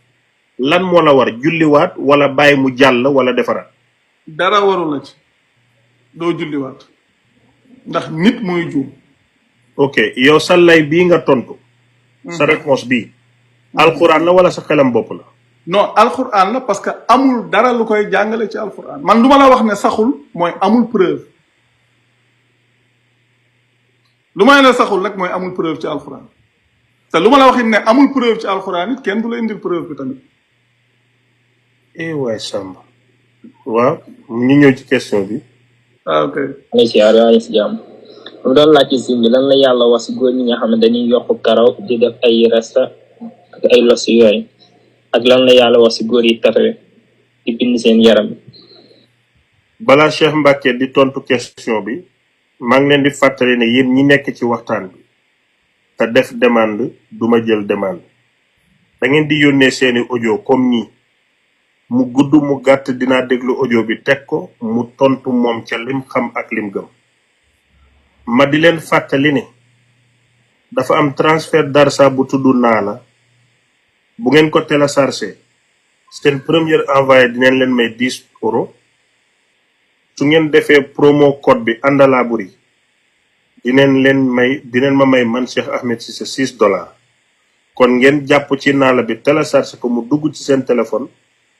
lan moo la war julliwaat wala bàyyi mu jàll wala defaraat dara waru la ci doo julliwaat ndax nit mooy juum ok yow sa lay bii nga tontu sa réponse bii alxuraan la wala sa xelam bopp la non alxuraan la parce que amul dara lu koy jàngale ci alxuraan man lu ma la wax ne saxul mooy amul preuve lu may la saxul nag mooy amul preuve ci alxuraan te lu ma la wax it ne amul preuve ci alxuraan it kenn du la indil preuve bi tamit waay Samba waaw ñu ñëw ci question bi ok ay si ay si jàmm mu doon laaj ci sim bi lan la yàlla wax si góor ñi nga xam ne dañuy yokk karaw di def ay rasta ak ay los yooyu ak lan la yàlla wax si góor yi tatoué di bind seen yaram balaa Cheikh Mbacke di tontu question bi maa ngi leen di fàttali ne yéen ñi nekk ci waxtaan bi te def demande duma jël demande da ngeen di yónnee seeni audio comme nii mu gudd mu gàtt dinaa déglu audio bi teg ko mu tontu moom ca lim xam ak lim gëm ma di leen fàttali ne dafa am transfert d'argent bu tudd naa la bu ngeen ko téléchargé seen première envoyé dineen leen may 10 euros su ngeen defee promo code bi àndalaa buri dineen ma may man Cheikh Ahmed Cissé $6 kon ngeen jàpp ci naa la bi téléchargé ko mu dugg ci seen téléphone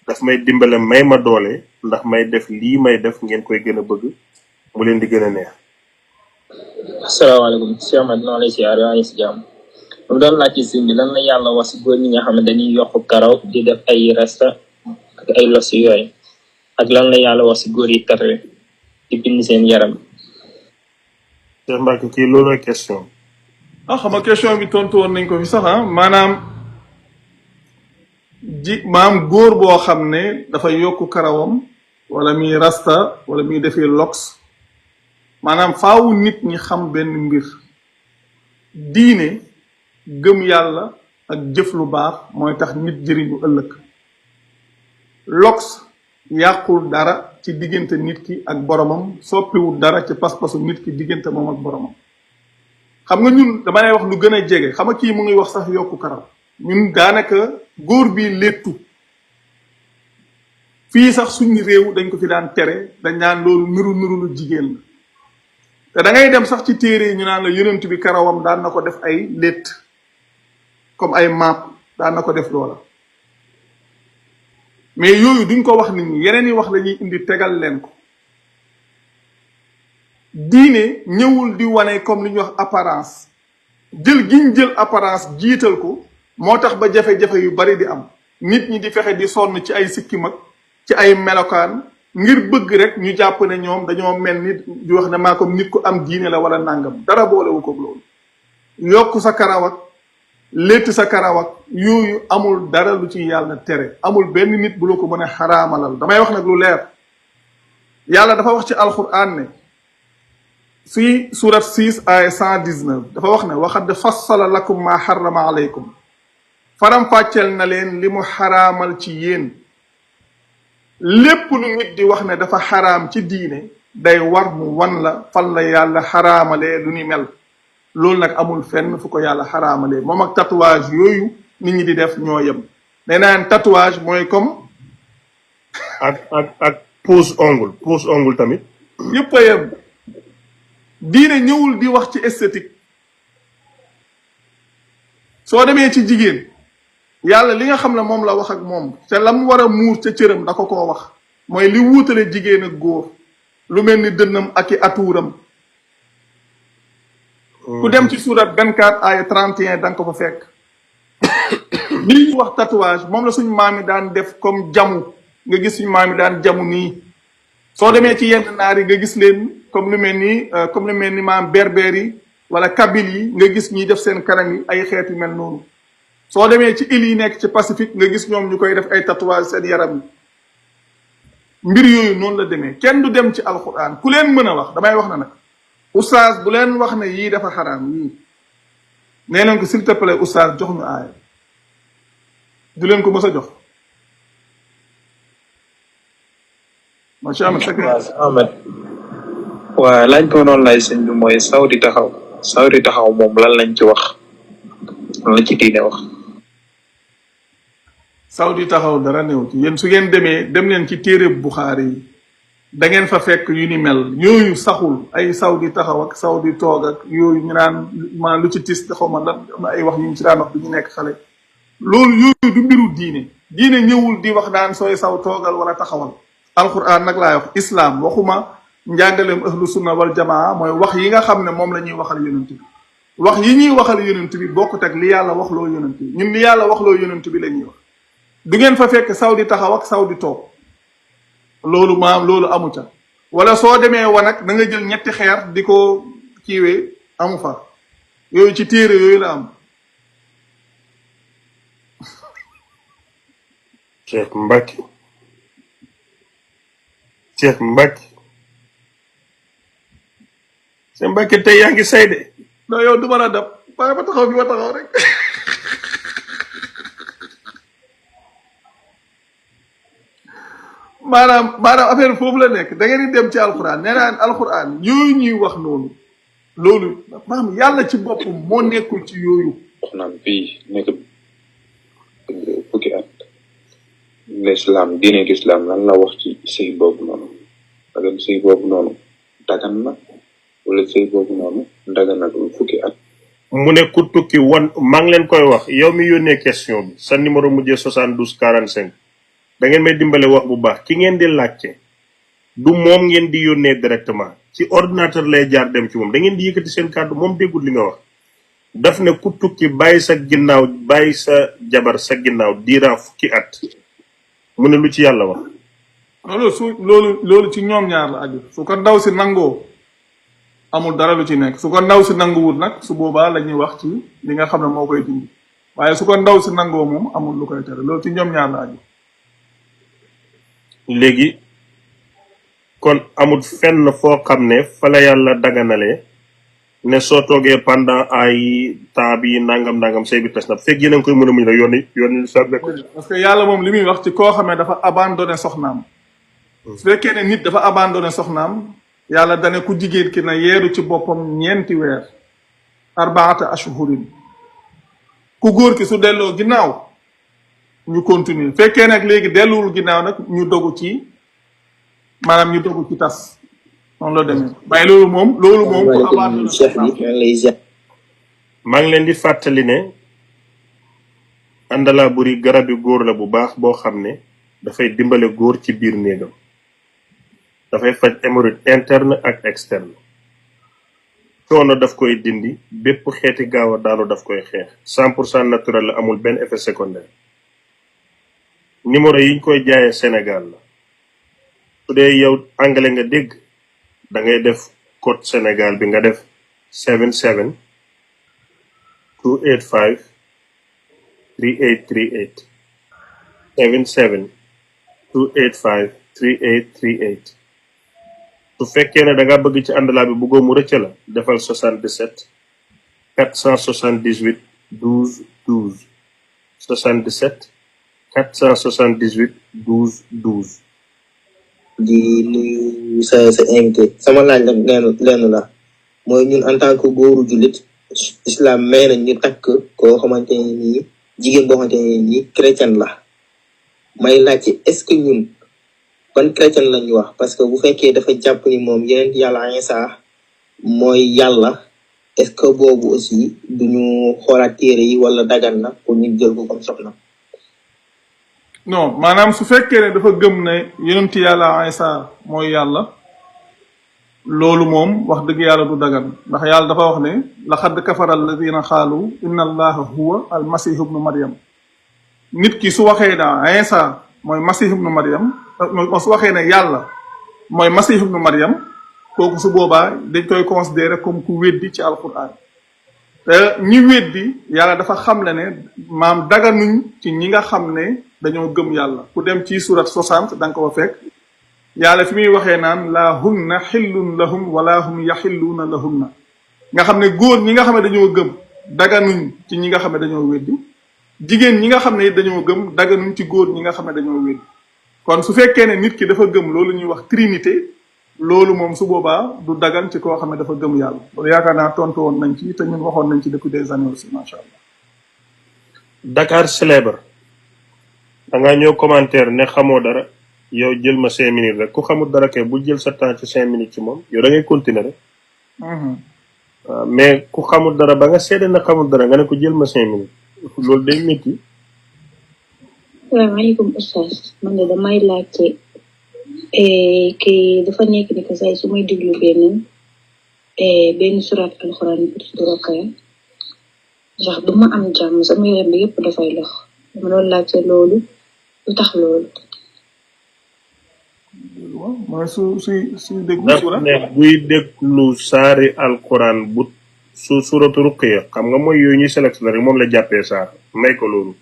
daf may dimbale may ma doole ndax may def lii may def ngeen koy gën a bëgg mu leen di gën a neex asalaamaaleykum Cheikh Ahmed noo lay siyaar yaa ngi si jàmm mu doon laaj ci sim bi lan la yàlla wax si góor ñi nga xam ne dañuy yokk karaw di def ay rasta ak ay los yooyu ak lan la yàlla wax si góor yi tatoué di bind seen yaram Cheikh Mbacke kii loolu la question xam nga question bi tontu woon nañ ko fi sax maanaam maam góor boo xam ne dafa yokk karawam wala muy rasta wala muy defee lox maanaam faawu nit ñi xam benn mbir diine gëm yàlla ak jëf lu baax mooy tax nit jëriñu ëllëg lox yàqul dara ci diggante nit ki ak boromam soppiwul dara ci pas-pasu nit ki diggante moom ak boromam xam nga ñun dama lay wax lu gën a jege xam nga kii mu ngi wax sax yokku karaw ñun daanaka góor bi léttu fii sax suñu réew dañ ko fi daan tere dañ daan loolu niru lu jigéen la te da ngay dem sax ci téere yi ñu naan la yonent bi karawam daan na ko def ay létt comme ay maap daan na ko def loola mais yooyu duñ ko wax nit ñi yeneen yi wax la ñuy indi tegal leen ko diine ñëwul di wane comme li ñuy wax apparence jël giñ jël apparence jiital ko moo tax ba jafe-jafe yu bari di am nit ñi di fexe di sonn ci ay sikki mag ci ay melokaan ngir bëgg rek ñu jàpp ne ñoom dañoo mel nit di wax ne maa comme nit ku am diine la wala nàngam dara boolewu ko loolu yokk sa karaw ak létt sa karaw ak yooyu amul dara lu ci yàlla tere amul benn nit bu la ko mën a xaraamalal damay wax nag lu leer yàlla dafa wax ci alquran ne fii surat 6 ay 119 dafa wax ne waxad fassala lakum ma harrama alaykum faram fàcceel na leen li mu xaraamal ci yéen lépp lu nit di wax ne dafa xaraam ci diine day war mu wan la fan la yàlla xaraamalee lu ni mel loolu nag amul fenn fu ko yàlla xaraamalee moom ak tatouage yooyu nit ñi di def ñoo yem nee naan tatouage mooy comme ak pose ongle tamit yëpp a yem diine ñëwul di wax ci esthétique soo demee ci jigéen yàlla li nga xam ne moom la wax ak moom te la mu war a muur ca cëram da ko koo wax mooy li wuutale jigéen ak góor lu mel ni dënnam ak i atuuram ku dem ci surat 24 ay 31 da nga ko fa fekk li ñu wax tatouage moom la suñ maam yi daan def comme jamu nga gis suñ maam yi daan jamu nii soo demee ci yenn naar yi nga gis leen comme lu mel ni maam berber yi wala kabil yi nga gis ñuy def seen kanam yi ay xeet yu mel noonu soo demee ci îles yi nekk ci Pacifique nga gis ñoom ñu koy def ay tatouage seen yaram yi mbir yooyu noonu la demee kenn du dem ci alquran ku leen mën a wax damay wax na nag oustaz bu leen wax ne yii dafa xaraam yii nee leen ko s'il te plaît oustaz jox ñu aaya du leen ko mës a jox macha allah. Ahmed waaw laaj ko noonu lay sëñ bi mooy Saudi taxaw moom lan lañ ci wax lan la ci diine wax. Saudi taxaw dara néew ci yéen su ngeen demee dem leen ci téere Buxaari yi da ngeen fa fekk yu ni mel yooyu saxul ay Saudi taxaw ak Saudi toog ak yooyu ñu naan maanaam lu ci tis xaw ma lan am na ay wax yu ñu ci daan wax du ñu nekk xale loolu yooyu du mbiru diine ñëwul di wax daan sooy saw toogal wala taxawal alquran nag laay wax islam waxuma njàngaleem ahlu sunna wal jamaa mooy wax yi nga xam ne moom la ñuy waxal yonent bi wax yi ñuy waxal yonent bi bokkut ak li yàlla wax loo yonent bi ñun li yàlla wax loo yonent bi la ñuy wax du ngeen fa fekk Saudi taxaw ak Saudi toog loolu loolu amu ca wala soo demee wanag da nga jël ñetti xeer di ko kiiwee amu fa yooyu ci téere yooyu la am. Cheikh Mbacke Cheikh Mbacke tey yaa ngi say de. non yow du ma la dab waaye ba taxaw fi ma taxaw rek. maanaam affaire foofu la nekk da ngeen di dem ci alxuraan nee naan alxuraan yooyu ñuy wax noonu loolu maanaam yàlla ci boppam moo nekkul ci yooyu. wax naan fii nekk fukki at l'islam diine l'islam lan la wax ci sëy boobu noonu dagan sëy boobu noonu dagan na wala sëy boobu noonu dagan na fukki at. mu ne ku tukki wan maa ngi leen koy wax yow mi yónnee question bi sa numéro mujjee 72 45. da ngeen may dimbale wax bu baax ki ngeen di laajte du moom ngeen di yónnee directement ci ordinateur lay jaar dem ci moom da ngeen di yëkkati seen kàddu moom déggul li nga wax daf ne ku tukki bàyyi sa ginnaaw bàyyi sa jabar sa ginnaaw diiraa fukki at mu ne lu ci yàlla wax. loolu ci ñoom ñaar la aju su ko ndaw si nangoo amul dara lu ci nekk su ko ndaw si nanguwul nag su boobaa la ñuy wax ci li nga xam ne moo koy dindi waaye su ko ndaw si nangoo moom amul lu koy tere loolu ci ñoom ñaar la aju. léegi kon amul fenn foo xam ne fa la yàlla daganale ne soo toogee pendant ay temps bi nangam sëy bi tas na fekk yéen a ngi koy mën a muñ la yooni sa nekk parce que yàlla moom li muy wax ci koo xam ne dafa abandonné soxnaam su fekkee ne nit dafa abandonné soxnaam yàlla dane ku jigéen ki na yeeru ci boppam 4 weer 4 ashhurin ku góor ki su delloo ginnaaw ñu continuer fekkee nag léegi delluwul ginnaaw nag ñu dogu ci maanaam ñu dogu ci tas noonu la demee waaye loolu moom ku abandonné maa ngi leen di fàttali ne àndalaa buri garabi góor la bu baax boo xam ne dafay dimbale góor ci biir néegam dafay faj hémorroïde interne ak externe coono daf koy dindi bépp xeeti gaaw a daanu daf koy xeex 100% naturel la amul benn effet secondaire numéro yi ñu koy jaayee Sénégal la su dee yow anglais nga dégg da ngay def code Sénégal bi nga def 77 285 3838 77 285 3838 su fekkee ne da nga bëgg ci àndalaa bi bëggoo mu rëcc la defal 77 478 12 12 77 478 12 12. di nuyu sa invité sama laaj nag lenn la mooy ñun en tant que góoru jullit islam may nañ ñu takk koo xamante ne nii jigéen boo xamante ne nii chrétien la may laajte est-ce que ñun ban chrétien lañu wax parce que bu fekkee dafa jàpp ni moom yeneen yàlla Isa mooy yàlla est-ce que boobu aussi duñu xoolaat téere yi wala dagan na pour ñu jël ko comme soxna. non maanaam su fekkee ne dafa gëm ne yonent yàlla Isa mooy yàlla loolu moom wax dëgg yàlla du dagan ndax yàlla dafa wax ne laqad kafara alladina xaalu inna allaha huwa al masih ibnu maryam nit ki su waxee ne Isa mooy masih ibnu maryam su waxee ne yàlla mooy masih ibnu maryam kooku su boobaa dañ koy considérer comme ku weddi ci alquran te ñi weddi yàlla dafa xam le ne maam daganuñ ci ñi nga xam ne dañoo gëm yàlla ku dem ci surat 60 da nga ko fa fekk yàlla fi muy waxee naan laa hunna xillun lahum wala hum yaxilluuna lahunna nga xam ne góor ñi nga xam ne dañoo gëm daganuñ ci ñi nga xam ne dañoo weddi jigéen ñi nga xam ne dañoo gëm daganuñ ci góor ñi nga xam ne dañoo weddi kon su fekkee ne nit ki dafa gëm loolu ñuy wax trinité loolu moom su boobaa du dagan ci koo xam ne dafa gëm yàlla loolu yaakaar naa tontu woon nañ ci te ñun waxoon nañ ci depuis des années aussi macha allah. Dakar célèbre da ngaa ñëw commentaire ne xamoo dara yow jël ma 5 minutes rek ku xamul dara kay bu jël sa temps ci 5 minutes ci moom yow da ngay continuer rek. waaw mais ku xamul dara ba nga seede na xamul dara nga ne ko jël ma 5 minutes loolu day métti. salaamaaleykum oustaz man de damay laajte kii dafa nekk ni que say su may déglu benn surat alxuraan bi tudd Roqaya ndax du ma am jàmm sama yaram bi yëpp dafay lox dama doon laajte loolu lu tax loolu. mooy su déglu surat ne buy déglu saari alxuraan bu suratu Ruqaya xam nga mooy yooyu ñuy sélectionné rek moom la jàppee saar may ko loolu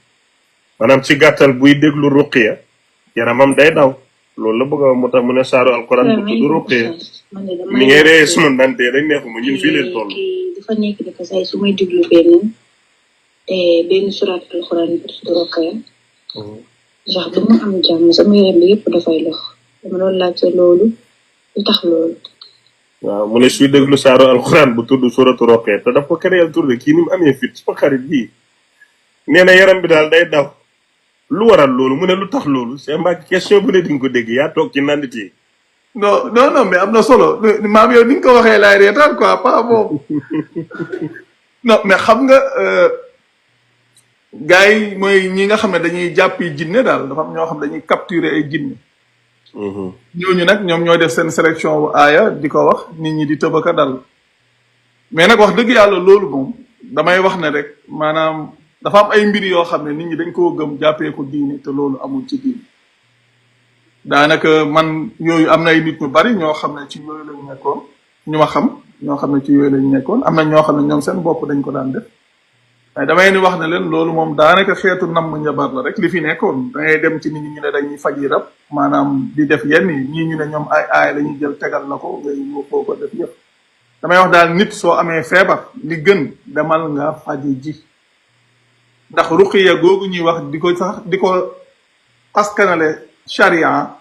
maanaam ci gàttal buy déglu Ruqaya yaramam day daw loolu la bëgg a moo tax mu ne saaru alxuraan bu tudd Ruqaya mi ngay ree suma nante rek neexuma ñun fii leen toll. dafa nekk ni que say su may déglu benn surat alxuraan bi tudd Roqaya ndax du ma am jàmm sama yaram bi yëpp dafay lox dama doon laajte loolu lu tax loolu. waaw mu ne suy déglu saaru alxuraan bu tudd suratu Roqaya te daf ko créé tur de kii ni mu amee fit suma xarit bii nee na yaram bi daal day daw lu waral loolu mu ne lu tax loolu c'est mbaa question bu ne di nga ko dégg yaa toog ci nandit yi. non mais am na solo maam yow ni nga ko waxee laay reetaan quoi pas moom non mais xam nga gars yi mooy ñi nga xam ne dañuy jàppi jinne daal dafa am ñoo xam ne dañuy capturer ay jinne ñooñu nag ñoom ñooy def seen sélection bu aaya di ko wax nit ñi di tëbaka dal mais nag wax dëgg yàlla loolu moom damay wax ne rek maanaam dafa am ay mbir yoo xam ne nit ñi dañ koo gëm jàppee ko diine te loolu amul ci diine daanaka man yooyu am na ay nit ñu bari ñoo xam ne ci yooyu lañ nekkoon ñu ma xam ñoo xam ne ci yooyu lañ nekkoon am na ñoo xam ne ñoom seen bopp dañ ko daan def mais damay ni wax ne leen loolu moom daanaka xeetu namm njabar la rek li fi nekkoon dangay dem ci nit ñi ñu ne dañuy faji rab maanaam di def yenn yi ñii ñu ne ñoom ay aay la ñuy jël tegal la ko ngay foo ko def yëpp damay wax daal nit soo amee feebar li gën demal nga faji ji ndax ruqiya googu ñuy wax di ko sax di ko askanale charia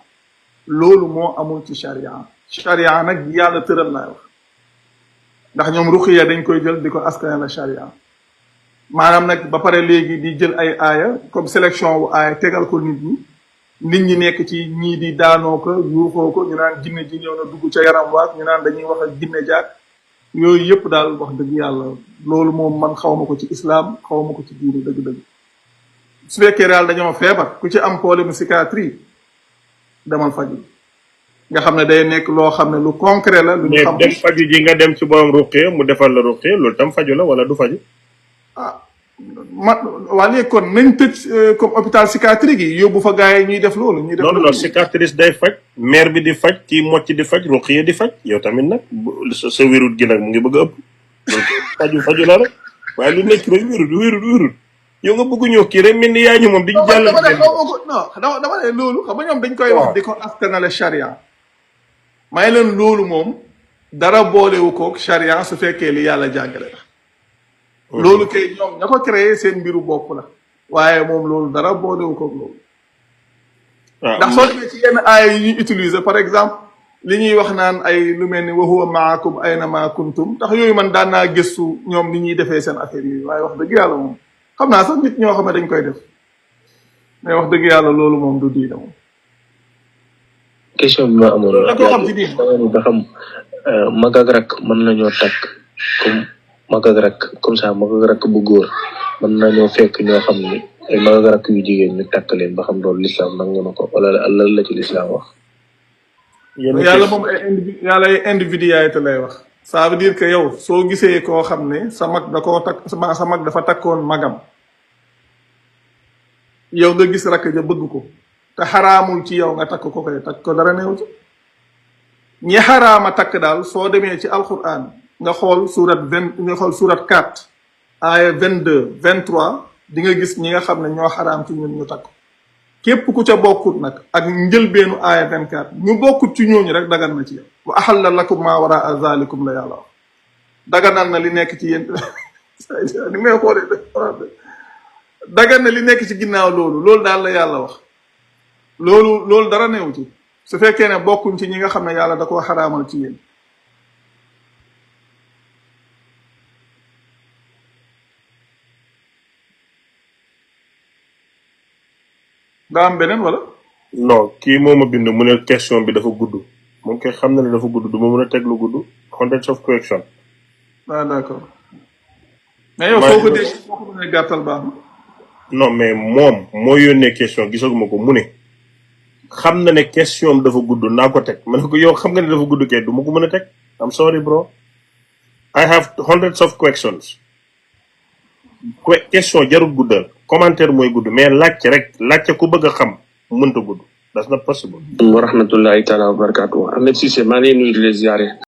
loolu moo amul ci charia nag yàlla tëral laay wax ndax ñoom ruqiya dañ koy jël di ko askanale charia maanaam nag ba pare léegi di jël ay aaya comme sélection wu aaya tegal ko nit ñi nekk ci ñii di daanoo ko yuuxoo ko ñu naan jinne ji ñëw na dugg ca yaram waat ñu naan dañuy wax ak jinne jaag yooyu yëpp daal wax dëgg yàlla loolu moom man xawma ko ci islam xawma ko ci diine dëgg-dëgg su fekkee daal dañoo feebar ku ci am problème psychiatrie demal faju nga xam ne day nekk loo xam ne lu concret la lu ñu xam dem faju ji nga dem ci borom Ruqaya mu defal la Ruqaya loolu tam faju la wala du faju waa léegi kon nañ tëj comme hôpital psychiatrique yi yóbbu fa gars yi ñuy def loolu ñuy def non psychiatriste day faj maire bi di faj kii mocc di faj Ruqaya di faj yow tamit nag sa wérut gi nag mu ngi bëgg a ëpp faju la rek waaye lu nekk rek wérut yow nga bëgg ñëw kii rek mel ni yaa ñu moom diñu jàll dama ne loolu xam nga ñoom dañ koy wax di ko askanale charia may leen loolu moom dara boolewu koog charia su fekkee li yàlla jàngale la loolu kay ñoom ña ko créé seen mbiru bopp la waaye moom loolu dara boolewu koog loolu ndax soo demee ci yenn aaya yi ñuy utiliser par exemple li ñuy wax naan ay lu mel ni wa huwa maakum ayna ma kuntum ndax yooyu man daan naa gëstu ñoom ni ñuy defee seen affaire yooyu waaye wax dëgg yàlla moom xam naa sax nit ñoo xam ne dañ koy def mais wax dëgg yàlla loolu moom du diine moom. question bi ma amoon la ko xam ci diine ba xam mag ak rak mën nañoo takk comme mag ak rak comme ça mag ak rak bu góor mën nañoo fekk ñoo xam ni ay mag ak rak yu jigéen ñu takk leen ba xam loolu l'islam nangu na ko wala lan la ci l'islam wax. yàlla moom yàlla ay individualité lay wax. ça veut dire que yow soo gisee koo xam ne sa mag da koo takk sa mag dafa takkoon magam yow nga gis rakk ja bëgg ko te xaraamul ci yow nga takk ko koy takk ko dara neew ci ñi xaraama takk daal soo demee ci alquran nga xool surat 4 aaya 22 23 di nga gis ñi nga xam ne ñoo xaraam ci ñun ñu takk képp ku ca bokkut nag ak njëlbeenu aaya 24 ñu bokkut ci ñooñu rek dagan na ci yow wa ahalla lakum ma waraa zalikum la yàlla wax daganal na li nekk ci yéen ni may xoolee dagan na li nekk ci ginnaaw loolu daal la yàlla wax loolu dara neew ci su fekkee ne bokkuñ ci ñi nga xam ne yàlla da koo xaraamal ci yéen daa am beneen wala non kii moo ma bind mu ne question bi dafa gudd moom kay xam na ne dafa gudd du ma mën a teg lu gudd hundreds of question. ah d'accord mais yow foo ko dégg foo ko mënee gàttal baax na non mais moom moo yónnee question gisaguma ko mu ne xam na ne question dafa gudd naa ko teg ma ne ko yow xam nga ne dafa gudd kay du ma ko mën a teg I'm sorry bro I have hundreds of questions question jarul guddal commentaire mooy gudd mais laajte ku bëgg a xam mënta gudd that's not possible. wa rahmatullahi taala wa barakatuh Ahmed Cissé maa ngi lay nuyu di la ziare